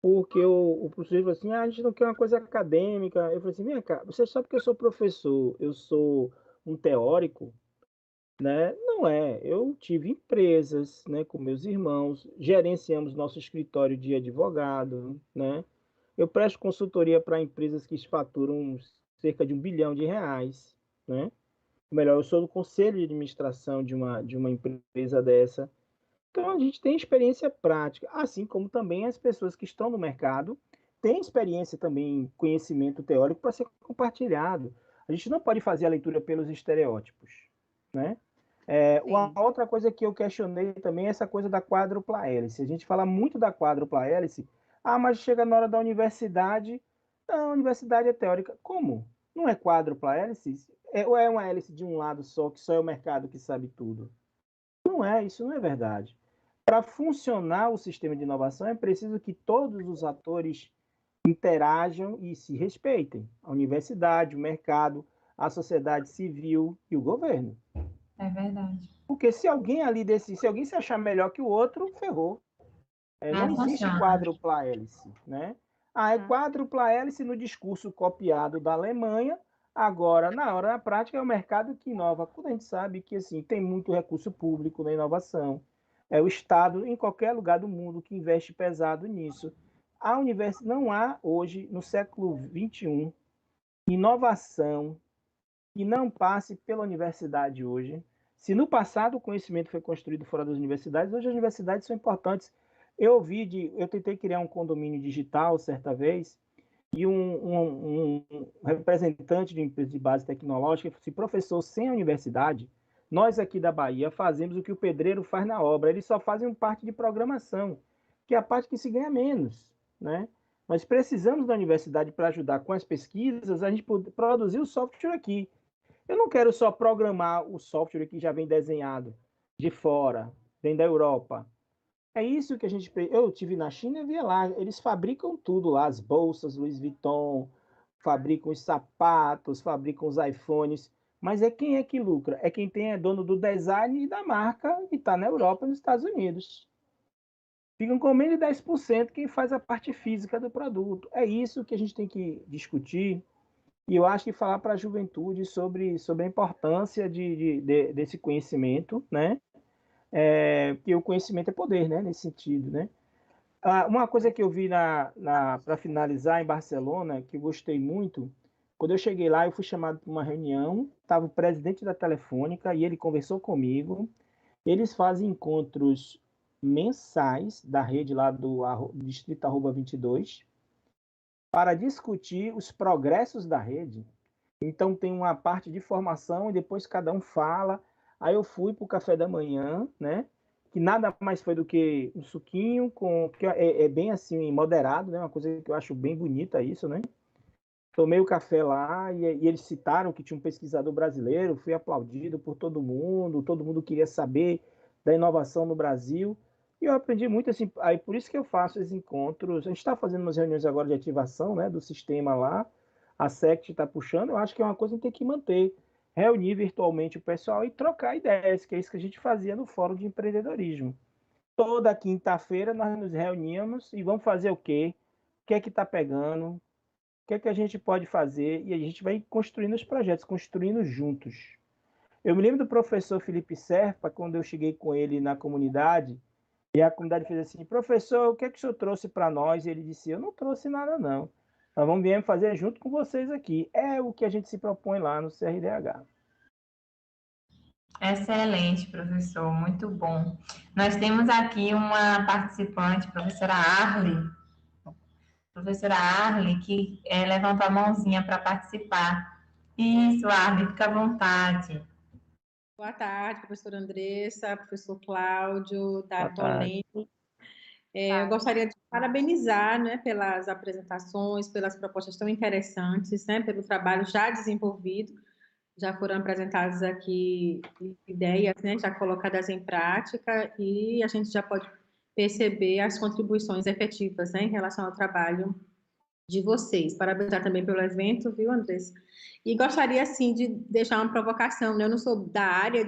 porque o professor falou assim, a gente não quer uma coisa acadêmica. Eu falei assim, vem cá, você sabe que eu sou professor, eu sou um teórico, né? Não é, eu tive empresas, né, com meus irmãos, gerenciamos nosso escritório de advogado, né? Eu presto consultoria para empresas que faturam cerca de R$ 1 bilhão, né? Melhor, eu sou do conselho de administração de uma empresa dessa. Então, a gente tem experiência prática, assim como também as pessoas que estão no mercado têm experiência também, conhecimento teórico para ser compartilhado. A gente não pode fazer a leitura pelos estereótipos, né? Uma Sim. outra coisa que eu questionei também é essa coisa da quádrupla hélice. A gente fala muito da quádrupla hélice, mas chega na hora da universidade, não, a universidade é teórica. Como? Não é quádrupla hélice? Ou é uma hélice de um lado só, que só é o mercado que sabe tudo? Não é, isso não é verdade. Para funcionar o sistema de inovação, é preciso que todos os atores interajam e se respeitem. A universidade, o mercado, a sociedade civil e o governo. É verdade. Porque se alguém ali se alguém se achar melhor que o outro, ferrou. Não Não existe funciona. quádrupla hélice, né? É quádrupla hélice no discurso copiado da Alemanha. Agora, na hora da prática, é o mercado que inova. Quando a gente sabe que assim tem muito recurso público na inovação, é o Estado em qualquer lugar do mundo que investe pesado nisso. Não há hoje no século XXI inovação que não passe pela universidade hoje. Se no passado o conhecimento foi construído fora das universidades, hoje as universidades são importantes. Eu tentei criar um condomínio digital certa vez, e um representante de empresa de base tecnológica falou assim, professor, sem a universidade, nós aqui da Bahia fazemos o que o pedreiro faz na obra, eles só fazem parte de programação, que é a parte que se ganha menos, né? Nós precisamos da universidade para ajudar com as pesquisas, a gente produzir o software aqui. Eu não quero só programar o software que já vem desenhado de fora, vem da Europa. É isso que a gente. Eu tive na China e via lá, eles fabricam tudo lá, as bolsas Louis Vuitton, fabricam os sapatos, fabricam os iPhones. Mas quem é que lucra? É quem é dono do design e da marca e está na Europa e nos Estados Unidos. Ficam com menos de 10% quem faz a parte física do produto. É isso que a gente tem que discutir. E eu acho que falar para a juventude sobre a importância desse conhecimento, né? Porque o conhecimento é poder, né? Nesse sentido, né? Uma coisa que eu vi para finalizar em Barcelona, que eu gostei muito, quando eu cheguei lá, eu fui chamado para uma reunião, estava o presidente da Telefônica e ele conversou comigo. Eles fazem encontros mensais da rede lá do Distrito Arroba 22 para discutir os progressos da rede. Então tem uma parte de formação e depois cada um fala. Aí eu fui para o café da manhã, né? Que nada mais foi do que um suquinho que é bem assim moderado, né? Uma coisa que eu acho bem bonita isso, né? Tomei o café lá e eles citaram que tinha um pesquisador brasileiro, fui aplaudido por todo mundo queria saber da inovação no Brasil. E eu aprendi muito assim, aí por isso que eu faço esses encontros. A gente está fazendo umas reuniões agora de ativação, né, do sistema lá. A SECT está puxando, eu acho que é uma coisa que tem que manter. Reunir virtualmente o pessoal e trocar ideias, que é isso que a gente fazia no Fórum de Empreendedorismo. Toda quinta-feira nós nos reuníamos e vamos fazer o quê? O que é que está pegando? O que é que a gente pode fazer? E a gente vai construindo os projetos, construindo juntos. Eu me lembro do professor Felipe Serpa, quando eu cheguei com ele na comunidade, e a comunidade fez assim, professor, o que é que o senhor trouxe para nós? E ele disse, eu não trouxe nada não. Nós vamos vir fazer junto com vocês aqui. É o que a gente se propõe lá no CRDH. Excelente, professor, muito bom. Nós temos aqui uma participante, professora Arle, que levantou a mãozinha para participar. Isso, Arle, fica à vontade. Boa tarde, professora Andressa, professor Cláudio, da Boa tarde. Tolene. Eu gostaria de parabenizar, né, pelas apresentações, pelas propostas tão interessantes, né, pelo trabalho já desenvolvido. Já foram apresentadas aqui ideias, né, já colocadas em prática, e a gente já pode perceber as contribuições efetivas, né, em relação ao trabalho de vocês. Parabenizar também pelo evento, viu, Andressa? E gostaria, assim, de deixar uma provocação, né? Eu não sou da área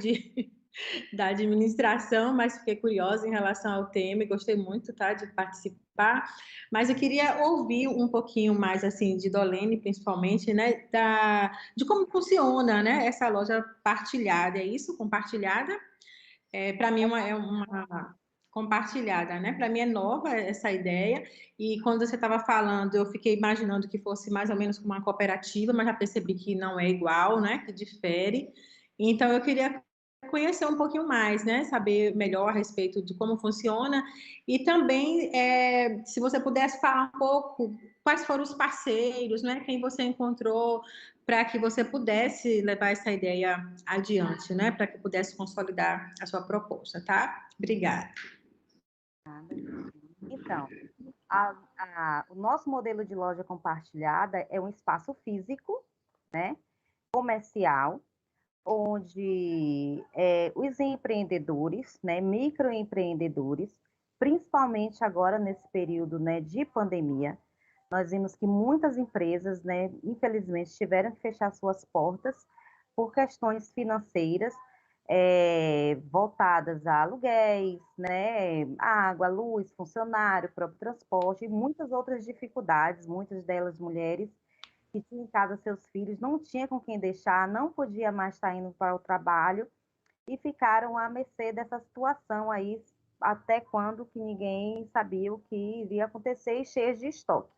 da administração, mas fiquei curiosa em relação ao tema e gostei muito, tá, de participar. Mas eu queria ouvir um pouquinho mais, assim, de Dolene, principalmente, né, de como funciona, né, essa loja partilhada. É isso? Compartilhada? Para mim é uma compartilhada, né? Para mim é nova essa ideia, e quando você estava falando, eu fiquei imaginando que fosse mais ou menos como uma cooperativa, mas já percebi que não é igual, né? Que difere. Então eu queria conhecer um pouquinho mais, né? Saber melhor a respeito de como funciona, e também se você pudesse falar um pouco quais foram os parceiros, né? Quem você encontrou para que você pudesse levar essa ideia adiante, né? Para que pudesse consolidar a sua proposta, tá? Obrigada. Então, o nosso modelo de loja compartilhada é um espaço físico, né, comercial, onde os empreendedores, né, microempreendedores, principalmente agora nesse período, né, de pandemia, nós vimos que muitas empresas, né, infelizmente, tiveram que fechar suas portas por questões financeiras, voltadas a aluguéis, né, água, luz, funcionário, próprio transporte e muitas outras dificuldades, muitas delas mulheres que tinham em casa seus filhos, não tinha com quem deixar, não podia mais estar indo para o trabalho e ficaram à mercê dessa situação aí até quando que ninguém sabia o que iria acontecer e cheios de estoque.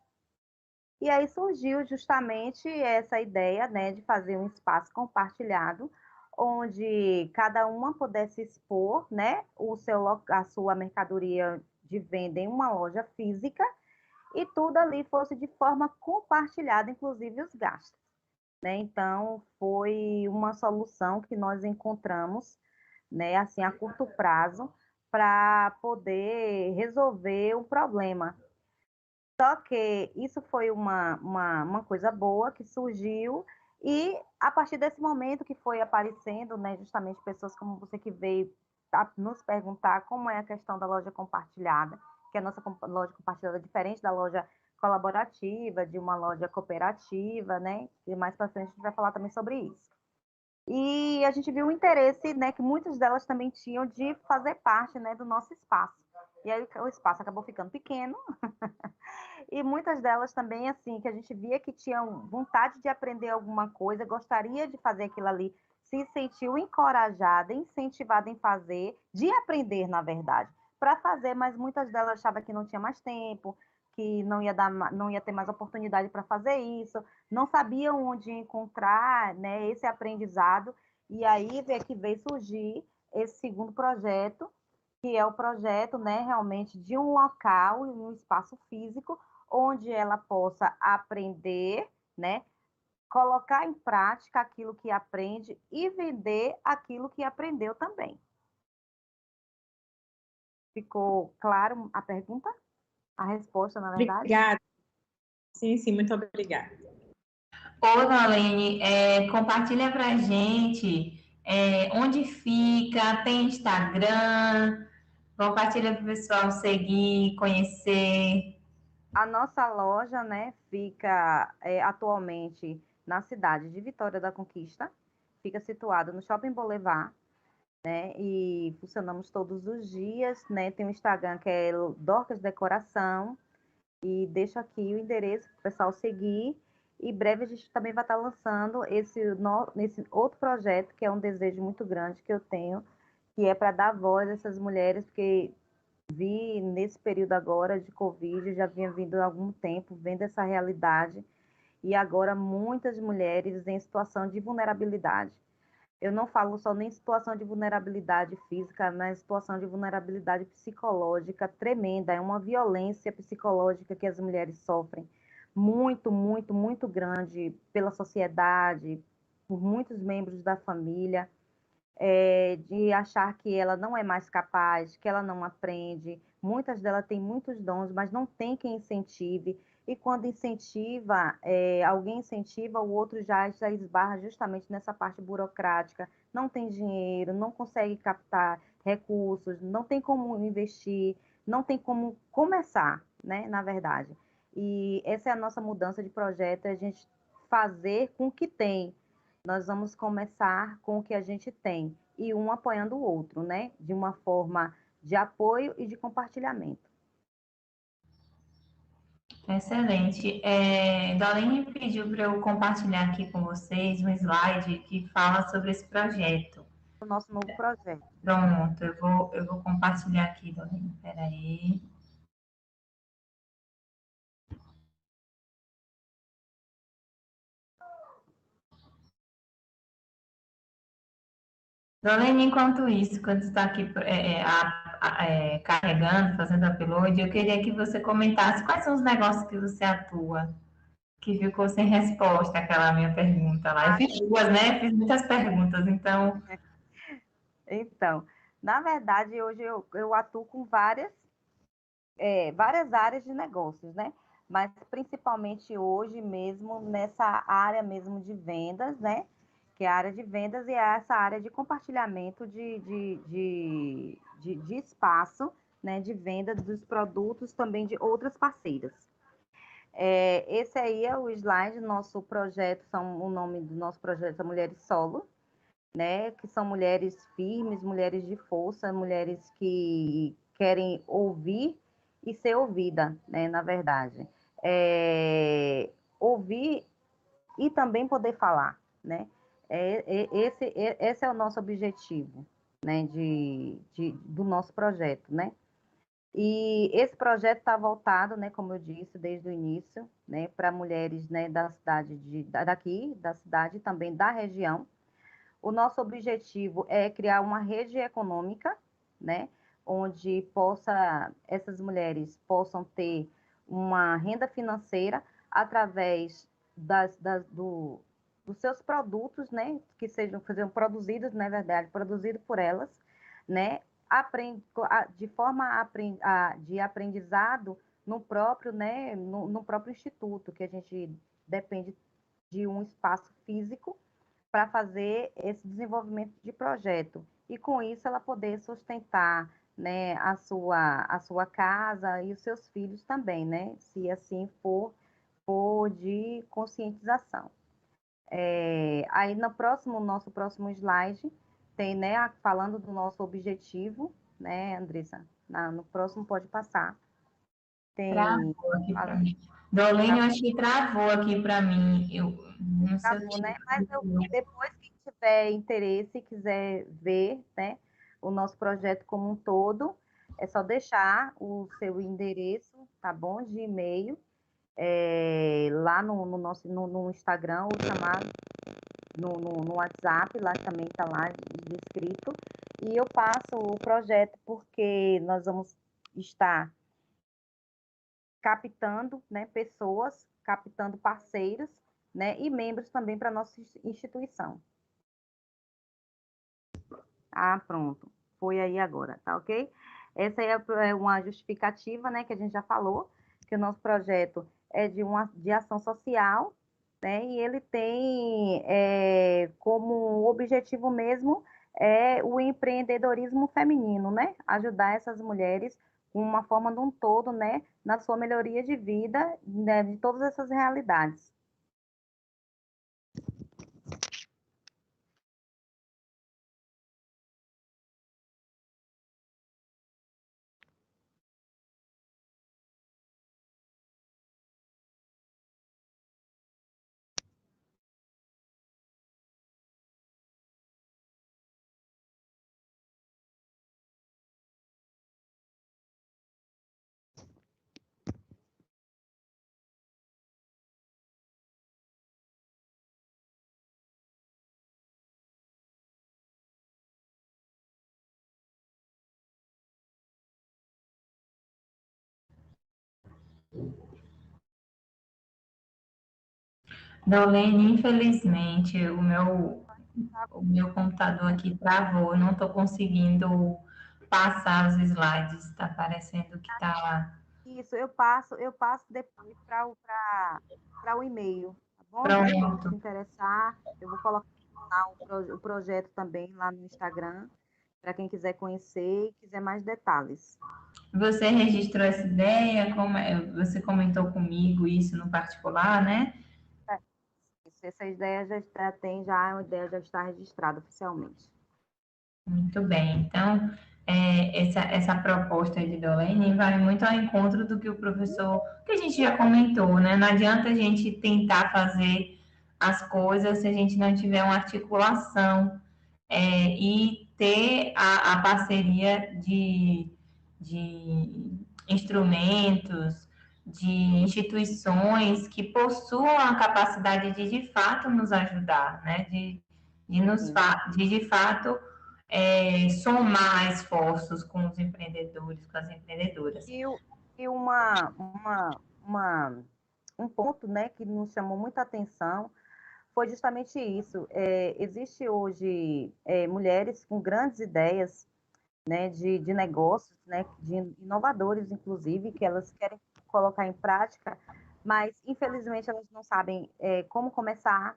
E aí surgiu justamente essa ideia, né, de fazer um espaço compartilhado, onde cada uma pudesse expor, né, a sua mercadoria de venda em uma loja física e tudo ali fosse de forma compartilhada, inclusive os gastos, né? Então, foi uma solução que nós encontramos, né, assim, a curto prazo, para poder resolver o problema. Só que isso foi uma coisa boa que surgiu, e a partir desse momento que foi aparecendo, né, justamente pessoas como você que veio nos perguntar como é a questão da loja compartilhada, que a nossa loja compartilhada é diferente da loja colaborativa, de uma loja cooperativa, né? E mais para frente a gente vai falar também sobre isso. E a gente viu o interesse, né, que muitas delas também tinham de fazer parte, né, do nosso espaço. E aí o espaço acabou ficando pequeno, e muitas delas também, assim, que a gente via que tinham vontade de aprender alguma coisa, gostaria de fazer aquilo ali, se sentiu encorajada, incentivada em fazer, de aprender, na verdade, para fazer, mas muitas delas achavam que não tinha mais tempo, que não ia ter mais oportunidade para fazer isso, não sabiam onde encontrar, né, esse aprendizado, e aí veio surgir esse segundo projeto, que é o projeto, né, realmente de um local, um espaço físico, onde ela possa aprender, né, colocar em prática aquilo que aprende e vender aquilo que aprendeu também. Ficou claro a pergunta? A resposta, na verdade? Obrigada. Sim, muito obrigada. Ô, Nalene, compartilha pra gente onde fica, tem Instagram, compartilha para o pessoal seguir, conhecer. A nossa loja, né, fica atualmente na cidade de Vitória da Conquista, fica situada no Shopping Boulevard, né, e funcionamos todos os dias, né, tem um Instagram que é Dorcas Decoração, e deixo aqui o endereço para o pessoal seguir, e breve a gente também vai estar lançando esse outro projeto, que é um desejo muito grande que eu tenho, que é para dar voz a essas mulheres, porque vi nesse período agora de Covid, já vinha vindo há algum tempo, vendo essa realidade, e agora muitas mulheres em situação de vulnerabilidade. Eu não falo só nem situação de vulnerabilidade física, mas situação de vulnerabilidade psicológica tremenda, é uma violência psicológica que as mulheres sofrem, muito, muito, muito grande pela sociedade, por muitos membros da família, de achar que ela não é mais capaz, que ela não aprende. Muitas delas têm muitos dons, mas não tem quem incentive. E quando incentiva, alguém incentiva, o outro já esbarra justamente nessa parte burocrática. Não tem dinheiro, não consegue captar recursos, não tem como investir, não tem como começar, né, na verdade. E essa é a nossa mudança de projeto, é a gente fazer com o que tem. Nós vamos começar com o que a gente tem e um apoiando o outro, né? De uma forma de apoio e de compartilhamento. Excelente. Darlene pediu para eu compartilhar aqui com vocês um slide que fala sobre esse projeto. O nosso novo projeto. Pronto, eu vou compartilhar aqui, Darlene. Espera aí. Darlene, enquanto isso, quando está aqui carregando, fazendo upload, eu queria que você comentasse quais são os negócios que você atua, que ficou sem resposta aquela minha pergunta lá. Eu fiz duas, né? Fiz muitas perguntas, então. Então, na verdade, hoje eu atuo com várias áreas de negócios, né? Mas principalmente hoje mesmo nessa área mesmo de vendas, né? Que é a área de vendas e é essa área de compartilhamento de espaço, né? De venda dos produtos também de outras parceiras. Esse aí é o slide do nosso projeto, o nome do nosso projeto é Mulheres Solo, né? Que são mulheres firmes, mulheres de força, mulheres que querem ouvir e ser ouvida, né? Na verdade. Ouvir e também poder falar, né? Esse é o nosso objetivo, né? Do nosso projeto, né? E esse projeto está voltado, né, como eu disse, desde o início, né, para mulheres, né, da cidade daqui, da cidade e também da região. O nosso objetivo é criar uma rede econômica, né, onde essas mulheres possam ter uma renda financeira através dos seus produtos, né, que sejam produzidos, na verdade, produzidos por elas, né, de forma de aprendizado no próprio, né, no próprio instituto, que a gente depende de um espaço físico para fazer esse desenvolvimento de projeto. E com isso ela poder sustentar, né, a sua casa e os seus filhos também, né, se assim for de conscientização. Aí nosso próximo slide tem, né, falando do nosso objetivo, né, Andressa? No próximo pode passar. Tem. Travou aqui para mim. Dolene, eu acho que travou aqui para mim. Eu não sei Travou, né? Mas depois que tiver interesse e quiser ver, né, o nosso projeto como um todo, é só deixar o seu endereço, tá bom? De e-mail, lá no Instagram, ou chamar no WhatsApp, lá também está lá descrito, e eu passo o projeto porque nós vamos estar captando, né, pessoas, captando parceiros, né, e membros também para a nossa instituição. Pronto, foi aí agora, tá ok? Essa é uma justificativa, né, que a gente já falou, que o nosso projeto é de ação social, né, e ele tem como objetivo mesmo o empreendedorismo feminino, né, ajudar essas mulheres com uma forma de um todo, né, na sua melhoria de vida, né, de todas essas realidades. Dolene, infelizmente, o meu O meu computador aqui travou, não estou conseguindo passar os slides, está parecendo que está lá. Isso, eu passo depois para o e-mail, tá bom? Para quem se Pronto. interessar, eu vou colocar lá o projeto também lá no Instagram, para quem quiser conhecer e quiser mais detalhes. Você registrou essa ideia? Você comentou comigo isso no particular, né? Essa ideia a ideia já está registrada oficialmente. Muito bem. Então, essa proposta de Dolene vai muito ao encontro do que o professor, que a gente já comentou, né? Não adianta a gente tentar fazer as coisas se a gente não tiver uma articulação e ter a parceria de instrumentos, de instituições que possuam a capacidade de fato nos ajudar, né? De fato somar esforços com os empreendedores, com as empreendedoras. E um ponto, né, que nos chamou muita atenção foi justamente isso. Existe hoje mulheres com grandes ideias, né, de negócios, né, de inovadores, inclusive, que elas querem colocar em prática, mas, infelizmente, elas não sabem como começar,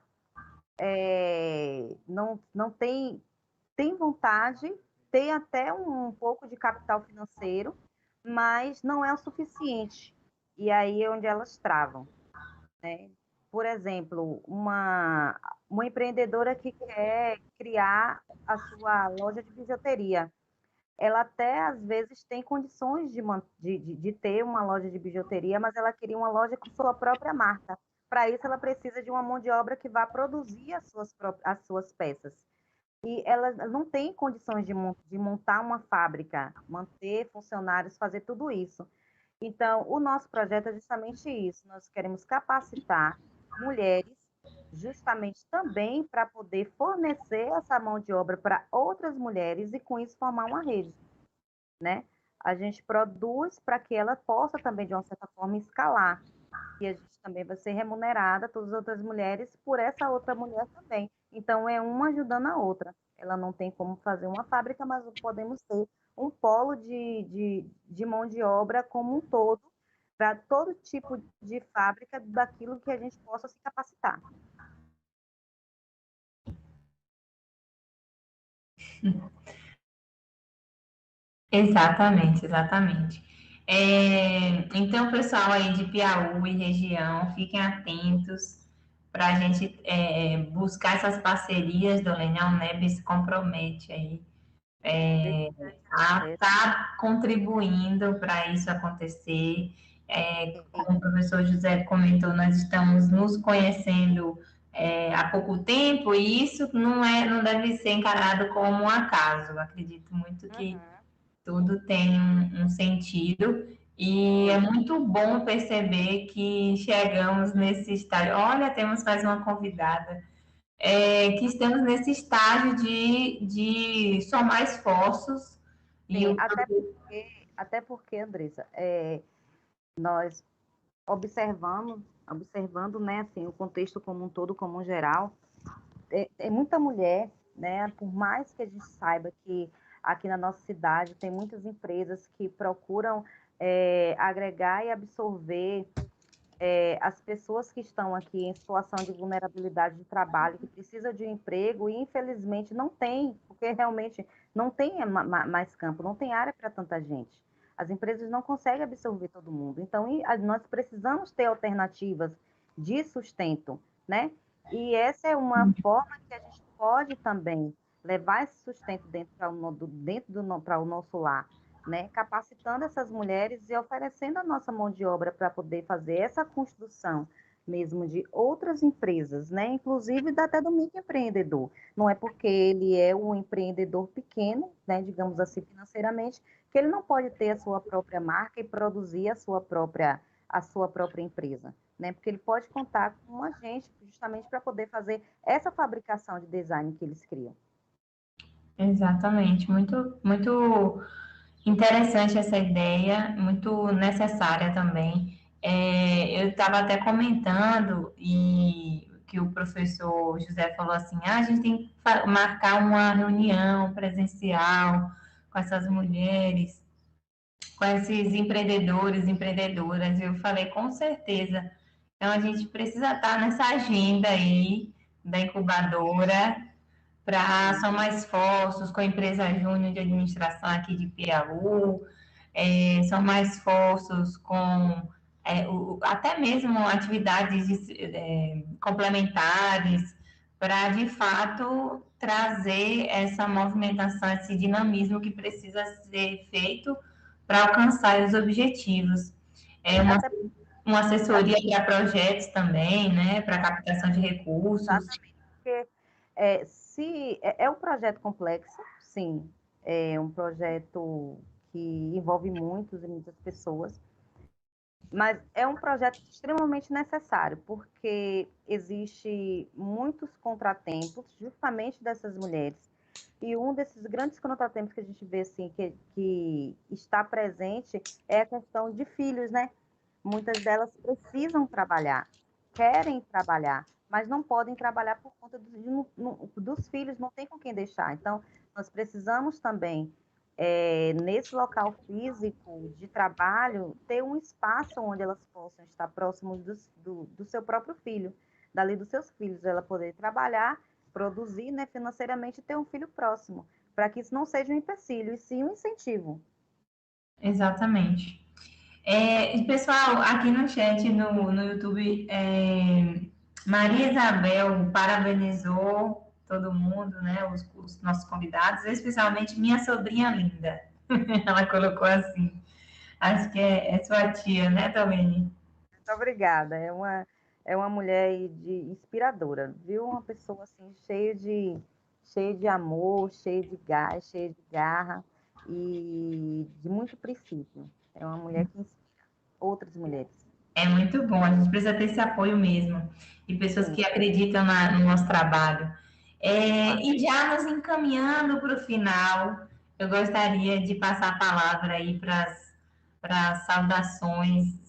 não tem vontade, tem até um pouco de capital financeiro, mas não é o suficiente. E aí é onde elas travam, né? Por exemplo, uma empreendedora que quer criar a sua loja de bijuteria. Ela até, às vezes, tem condições de ter uma loja de bijuteria, mas ela queria uma loja com sua própria marca. Para isso, ela precisa de uma mão de obra que vá produzir as suas peças. E ela não tem condições de montar uma fábrica, manter funcionários, fazer tudo isso. Então, o nosso projeto é justamente isso. Nós queremos capacitar mulheres justamente também para poder fornecer essa mão de obra para outras mulheres e com isso formar uma rede, né? A gente produz para que ela possa também, de uma certa forma, escalar. E a gente também vai ser remunerada, todas as outras mulheres, por essa outra mulher também. Então, é uma ajudando a outra. Ela não tem como fazer uma fábrica, mas podemos ter um polo de mão de obra como um todo, para todo tipo de fábrica daquilo que a gente possa se capacitar. Exatamente, exatamente. Então, pessoal aí de Piauí e região, fiquem atentos para a gente buscar essas parcerias. Dolene, a UNEB se compromete aí a estar contribuindo para isso acontecer. Como o professor José comentou, nós estamos nos conhecendo há pouco tempo e isso não deve ser encarado como um acaso. Eu acredito muito que tudo tem um sentido e é muito bom perceber que chegamos nesse estágio. Olha, temos mais uma convidada. Que estamos nesse estágio de somar esforços. Sim, até porque, Andressa, nós observando, né, assim, o contexto como um todo, como um geral, é muita mulher, né, por mais que a gente saiba que aqui na nossa cidade tem muitas empresas que procuram agregar e absorver as pessoas que estão aqui em situação de vulnerabilidade de trabalho, que precisam de um emprego e infelizmente não tem, porque realmente não tem mais campo, não tem área para tanta gente. As empresas não conseguem absorver todo mundo. Então, nós precisamos ter alternativas de sustento, né? E essa é uma forma que a gente pode também levar esse sustento para o nosso lar, né, capacitando essas mulheres e oferecendo a nossa mão de obra para poder fazer essa construção mesmo de outras empresas, né, inclusive até do microempreendedor. Não é porque ele é um empreendedor pequeno, né, digamos assim, financeiramente, que ele não pode ter a sua própria marca e produzir a sua própria empresa, né, porque ele pode contar com a gente justamente para poder fazer essa fabricação de design que eles criam. Exatamente, muito, muito interessante essa ideia, muito necessária também. Eu estava até comentando, e que o professor José falou assim, a gente tem que marcar uma reunião presencial com essas mulheres, com esses empreendedores, empreendedoras. Eu falei, com certeza. Então, a gente precisa estar nessa agenda aí da incubadora para São Mais Esforços, com a empresa Júnior de Administração aqui de Piauí, São Mais Esforços com até mesmo atividades complementares, para, de fato, trazer essa movimentação, esse dinamismo que precisa ser feito para alcançar os objetivos. Uma assessoria para projetos também, né, para captação de recursos. Exatamente, porque é um projeto complexo, sim, é um projeto que envolve muitas e muitas pessoas, mas é um projeto extremamente necessário, porque existe muitos contratempos justamente dessas mulheres, e um desses grandes contratempos que a gente vê assim, que está presente é a questão de filhos, né? Muitas delas precisam trabalhar, querem trabalhar, mas não podem trabalhar por conta dos filhos, não tem com quem deixar. Então, nós precisamos também, nesse local físico de trabalho, ter um espaço onde elas possam estar próximos do seu próprio filho, dali dos seus filhos, ela poder trabalhar, produzir, né, financeiramente e ter um filho próximo, para que isso não seja um empecilho, e sim um incentivo. Exatamente. Pessoal, aqui no chat, no YouTube, Maria Isabel parabenizou todo mundo, né, os nossos convidados, especialmente minha sobrinha linda. Ela colocou assim. Acho que é sua tia, né, Tomene? Muito obrigada. É uma mulher inspiradora, viu? Uma pessoa assim, cheia de amor, cheia de gás, cheia de garra e de muito princípio. É uma mulher que inspira outras mulheres. É muito bom, a gente precisa ter esse apoio mesmo, e pessoas que acreditam no nosso trabalho. E já nos encaminhando para o final, eu gostaria de passar a palavra aí para saudações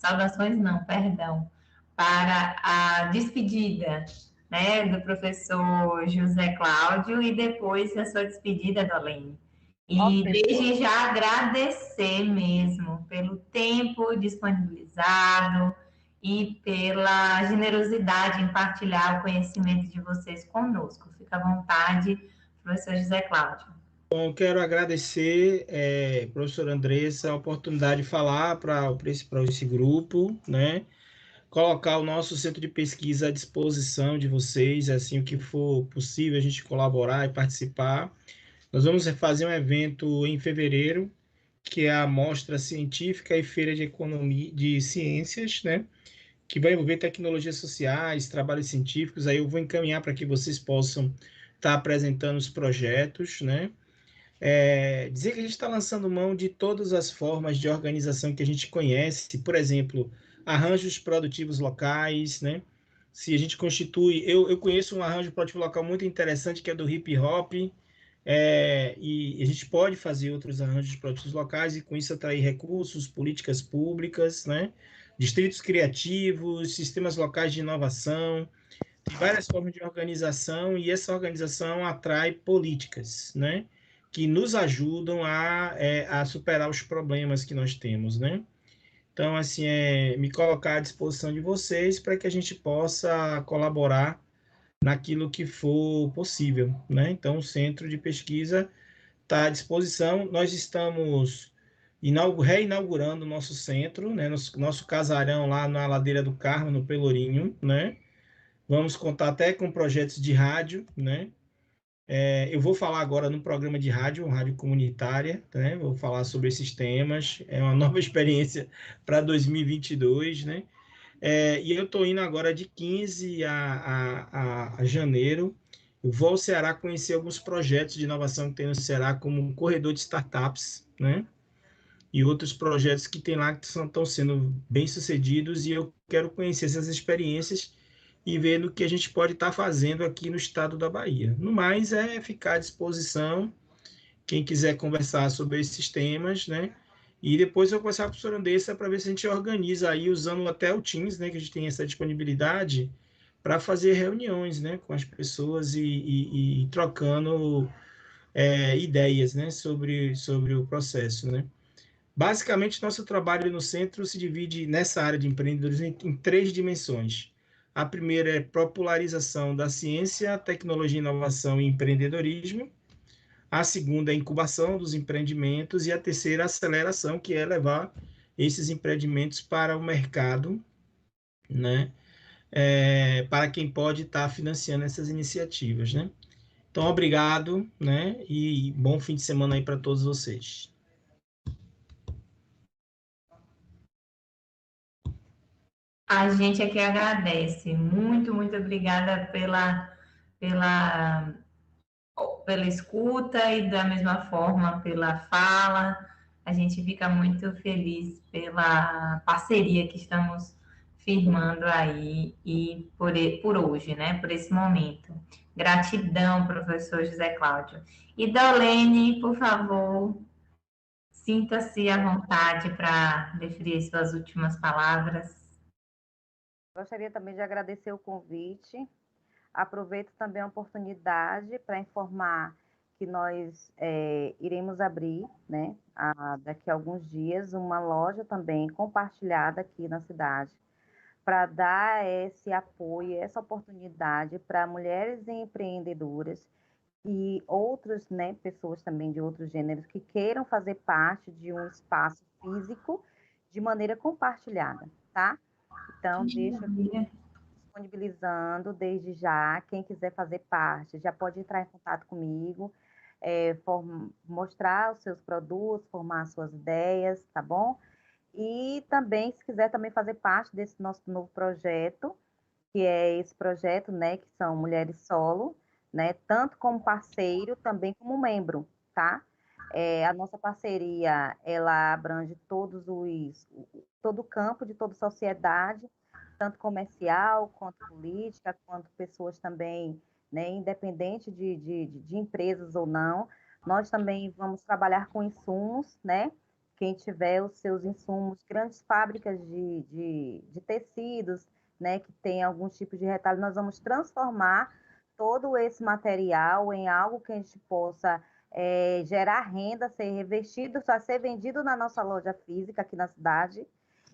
não, perdão, para a despedida, né, do professor José Cláudio, e depois a sua despedida, Dolene. E desde já agradecer mesmo pelo tempo disponibilizado e pela generosidade em partilhar o conhecimento de vocês conosco. Fica à vontade, professor José Cláudio. Bom, quero agradecer, professora Andressa, a oportunidade de falar para esse grupo, né? Colocar o nosso centro de pesquisa à disposição de vocês, assim, o que for possível a gente colaborar e participar. Nós vamos fazer um evento em fevereiro, que é a Mostra Científica e Feira de Economia de Ciências, né? Que vai envolver tecnologias sociais, trabalhos científicos. Aí eu vou encaminhar para que vocês possam estar apresentando os projetos, né? Dizer que a gente está lançando mão de todas as formas de organização que a gente conhece, por exemplo, arranjos produtivos locais, né? Se a gente constitui... Eu conheço um arranjo produtivo local muito interessante, que é do hip hop, e a gente pode fazer outros arranjos produtivos locais e com isso atrair recursos, políticas públicas, né? Distritos criativos, sistemas locais de inovação, tem várias formas de organização e essa organização atrai políticas, né? Que nos ajudam a superar os problemas que nós temos, né? Então, assim, me colocar à disposição de vocês para que a gente possa colaborar naquilo que for possível, né? Então, o Centro de Pesquisa está à disposição. Nós estamos reinaugurando o nosso centro, né? Nosso casarão lá na Ladeira do Carmo, no Pelourinho, né? Vamos contar até com projetos de rádio, né? Eu vou falar agora no programa de rádio, rádio comunitária, né? Vou falar sobre esses temas. É uma nova experiência para 2022, né? E eu estou indo agora de 15 a janeiro. Eu vou ao Ceará conhecer alguns projetos de inovação que tem no Ceará, como um corredor de startups, né? E outros projetos que tem lá que estão sendo bem sucedidos, e eu quero conhecer essas experiências e ver no que a gente pode estar fazendo aqui no estado da Bahia. No mais, ficar à disposição, quem quiser conversar sobre esses temas, né? E depois eu vou conversar com a professora Andressa para ver se a gente organiza aí, usando até o Teams, né, que a gente tem essa disponibilidade, para fazer reuniões, né, com as pessoas e trocando ideias, né, sobre o processo, né. Basicamente, nosso trabalho no centro se divide nessa área de empreendedorismo em 3 dimensões. A primeira é popularização da ciência, tecnologia, inovação e empreendedorismo. A segunda é incubação dos empreendimentos. E a terceira, aceleração, que é levar esses empreendimentos para o mercado, né? Para quem pode estar financiando essas iniciativas, né? Então, obrigado, né? E bom fim de semana aí para todos vocês. A gente aqui agradece. Muito, muito obrigada pela escuta e da mesma forma pela fala. A gente fica muito feliz pela parceria que estamos firmando aí e por hoje, né? Por esse momento. Gratidão, professor José Cláudio. E Darlene, por favor, sinta-se à vontade para definir suas últimas palavras. Gostaria também de agradecer o convite. Aproveito também a oportunidade para informar que nós iremos abrir, né, daqui a alguns dias, uma loja também compartilhada aqui na cidade, para dar esse apoio, essa oportunidade para mulheres empreendedoras e outras, né, pessoas também de outros gêneros que queiram fazer parte de um espaço físico de maneira compartilhada, tá? Então, deixo aqui disponibilizando desde já, quem quiser fazer parte, já pode entrar em contato comigo, mostrar os seus produtos, formar as suas ideias, tá bom? E também, se quiser também fazer parte desse nosso novo projeto, que é esse projeto, né, que são mulheres solo, né, tanto como parceiro, também como membro, tá? A nossa parceria, ela abrange todo o campo de toda a sociedade, tanto comercial, quanto política, quanto pessoas também, né, independente de empresas ou não. Nós também vamos trabalhar com insumos, né? Quem tiver os seus insumos, grandes fábricas de tecidos, né, que tem algum tipo de retalho, nós vamos transformar todo esse material em algo que a gente possa gerar renda, ser revestido, só ser vendido na nossa loja física aqui na cidade,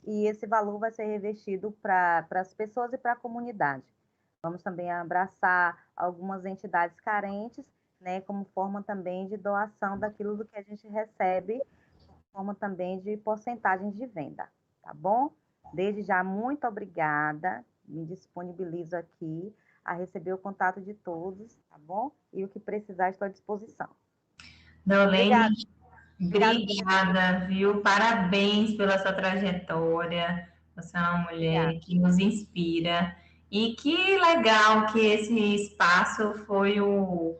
e esse valor vai ser revestido para as pessoas e para a comunidade. Vamos também abraçar algumas entidades carentes, né, como forma também de doação daquilo do que a gente recebe, forma também de porcentagem de venda, tá bom? Desde já, muito obrigada, me disponibilizo aqui a receber o contato de todos, tá bom? E o que precisar, estou à disposição. Darlene, obrigada, viu? Parabéns pela sua trajetória. Você é uma mulher que nos inspira. E que legal que esse espaço foi o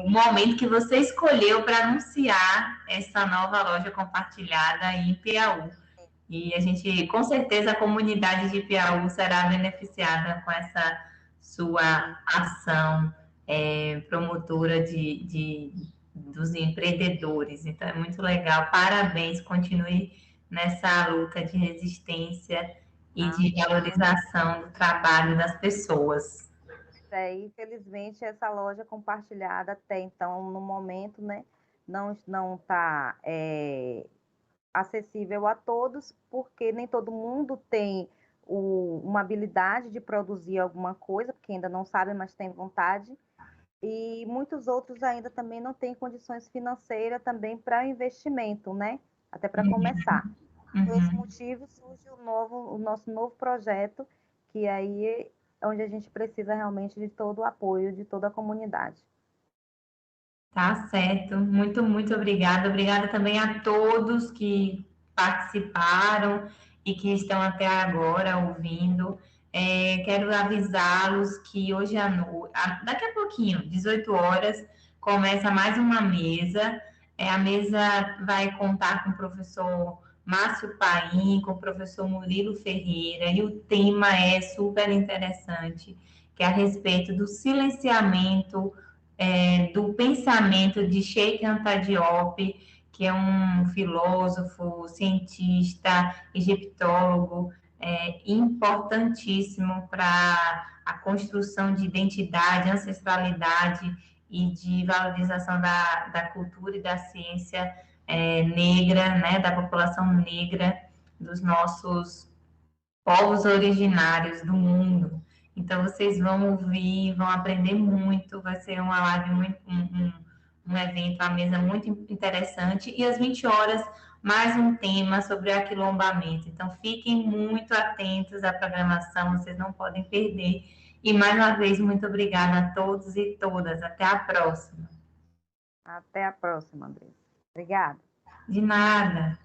momento que você escolheu para anunciar essa nova loja compartilhada em Piauí. E a gente, com certeza, a comunidade de Piauí será beneficiada com essa sua ação promotora dos empreendedores. Então, é muito legal. Parabéns, continue nessa luta de resistência e de valorização do trabalho das pessoas. Infelizmente, essa loja compartilhada até então, no momento, né, não está acessível a todos, porque nem todo mundo tem uma habilidade de produzir alguma coisa, porque ainda não sabe, mas tem vontade, e muitos outros ainda também não têm condições financeiras também para investimento, né, até para começar. Por esse motivo, surge o nosso novo projeto, que aí onde a gente precisa realmente de todo o apoio de toda a comunidade. Tá certo. Muito, muito obrigada. Obrigada também a todos que participaram e que estão até agora ouvindo. Quero avisá-los que hoje à noite, daqui a pouquinho, 18 horas, começa mais uma mesa. A mesa vai contar com o professor Márcio Paim, com o professor Murilo Ferreira, e o tema é super interessante, que é a respeito do silenciamento do pensamento de Sheikh Anta Diop, que é um filósofo, cientista, egiptólogo, importantíssimo para a construção de identidade, ancestralidade e de valorização da cultura e da ciência negra, né, da população negra, dos nossos povos originários do mundo. Então, vocês vão ouvir, vão aprender muito, vai ser uma live, um evento, uma mesa muito interessante, e às 20 horas, mais um tema sobre aquilombamento. Então, fiquem muito atentos à programação, vocês não podem perder. E, mais uma vez, muito obrigada a todos e todas. Até a próxima. Até a próxima, Andressa. Obrigada. De nada.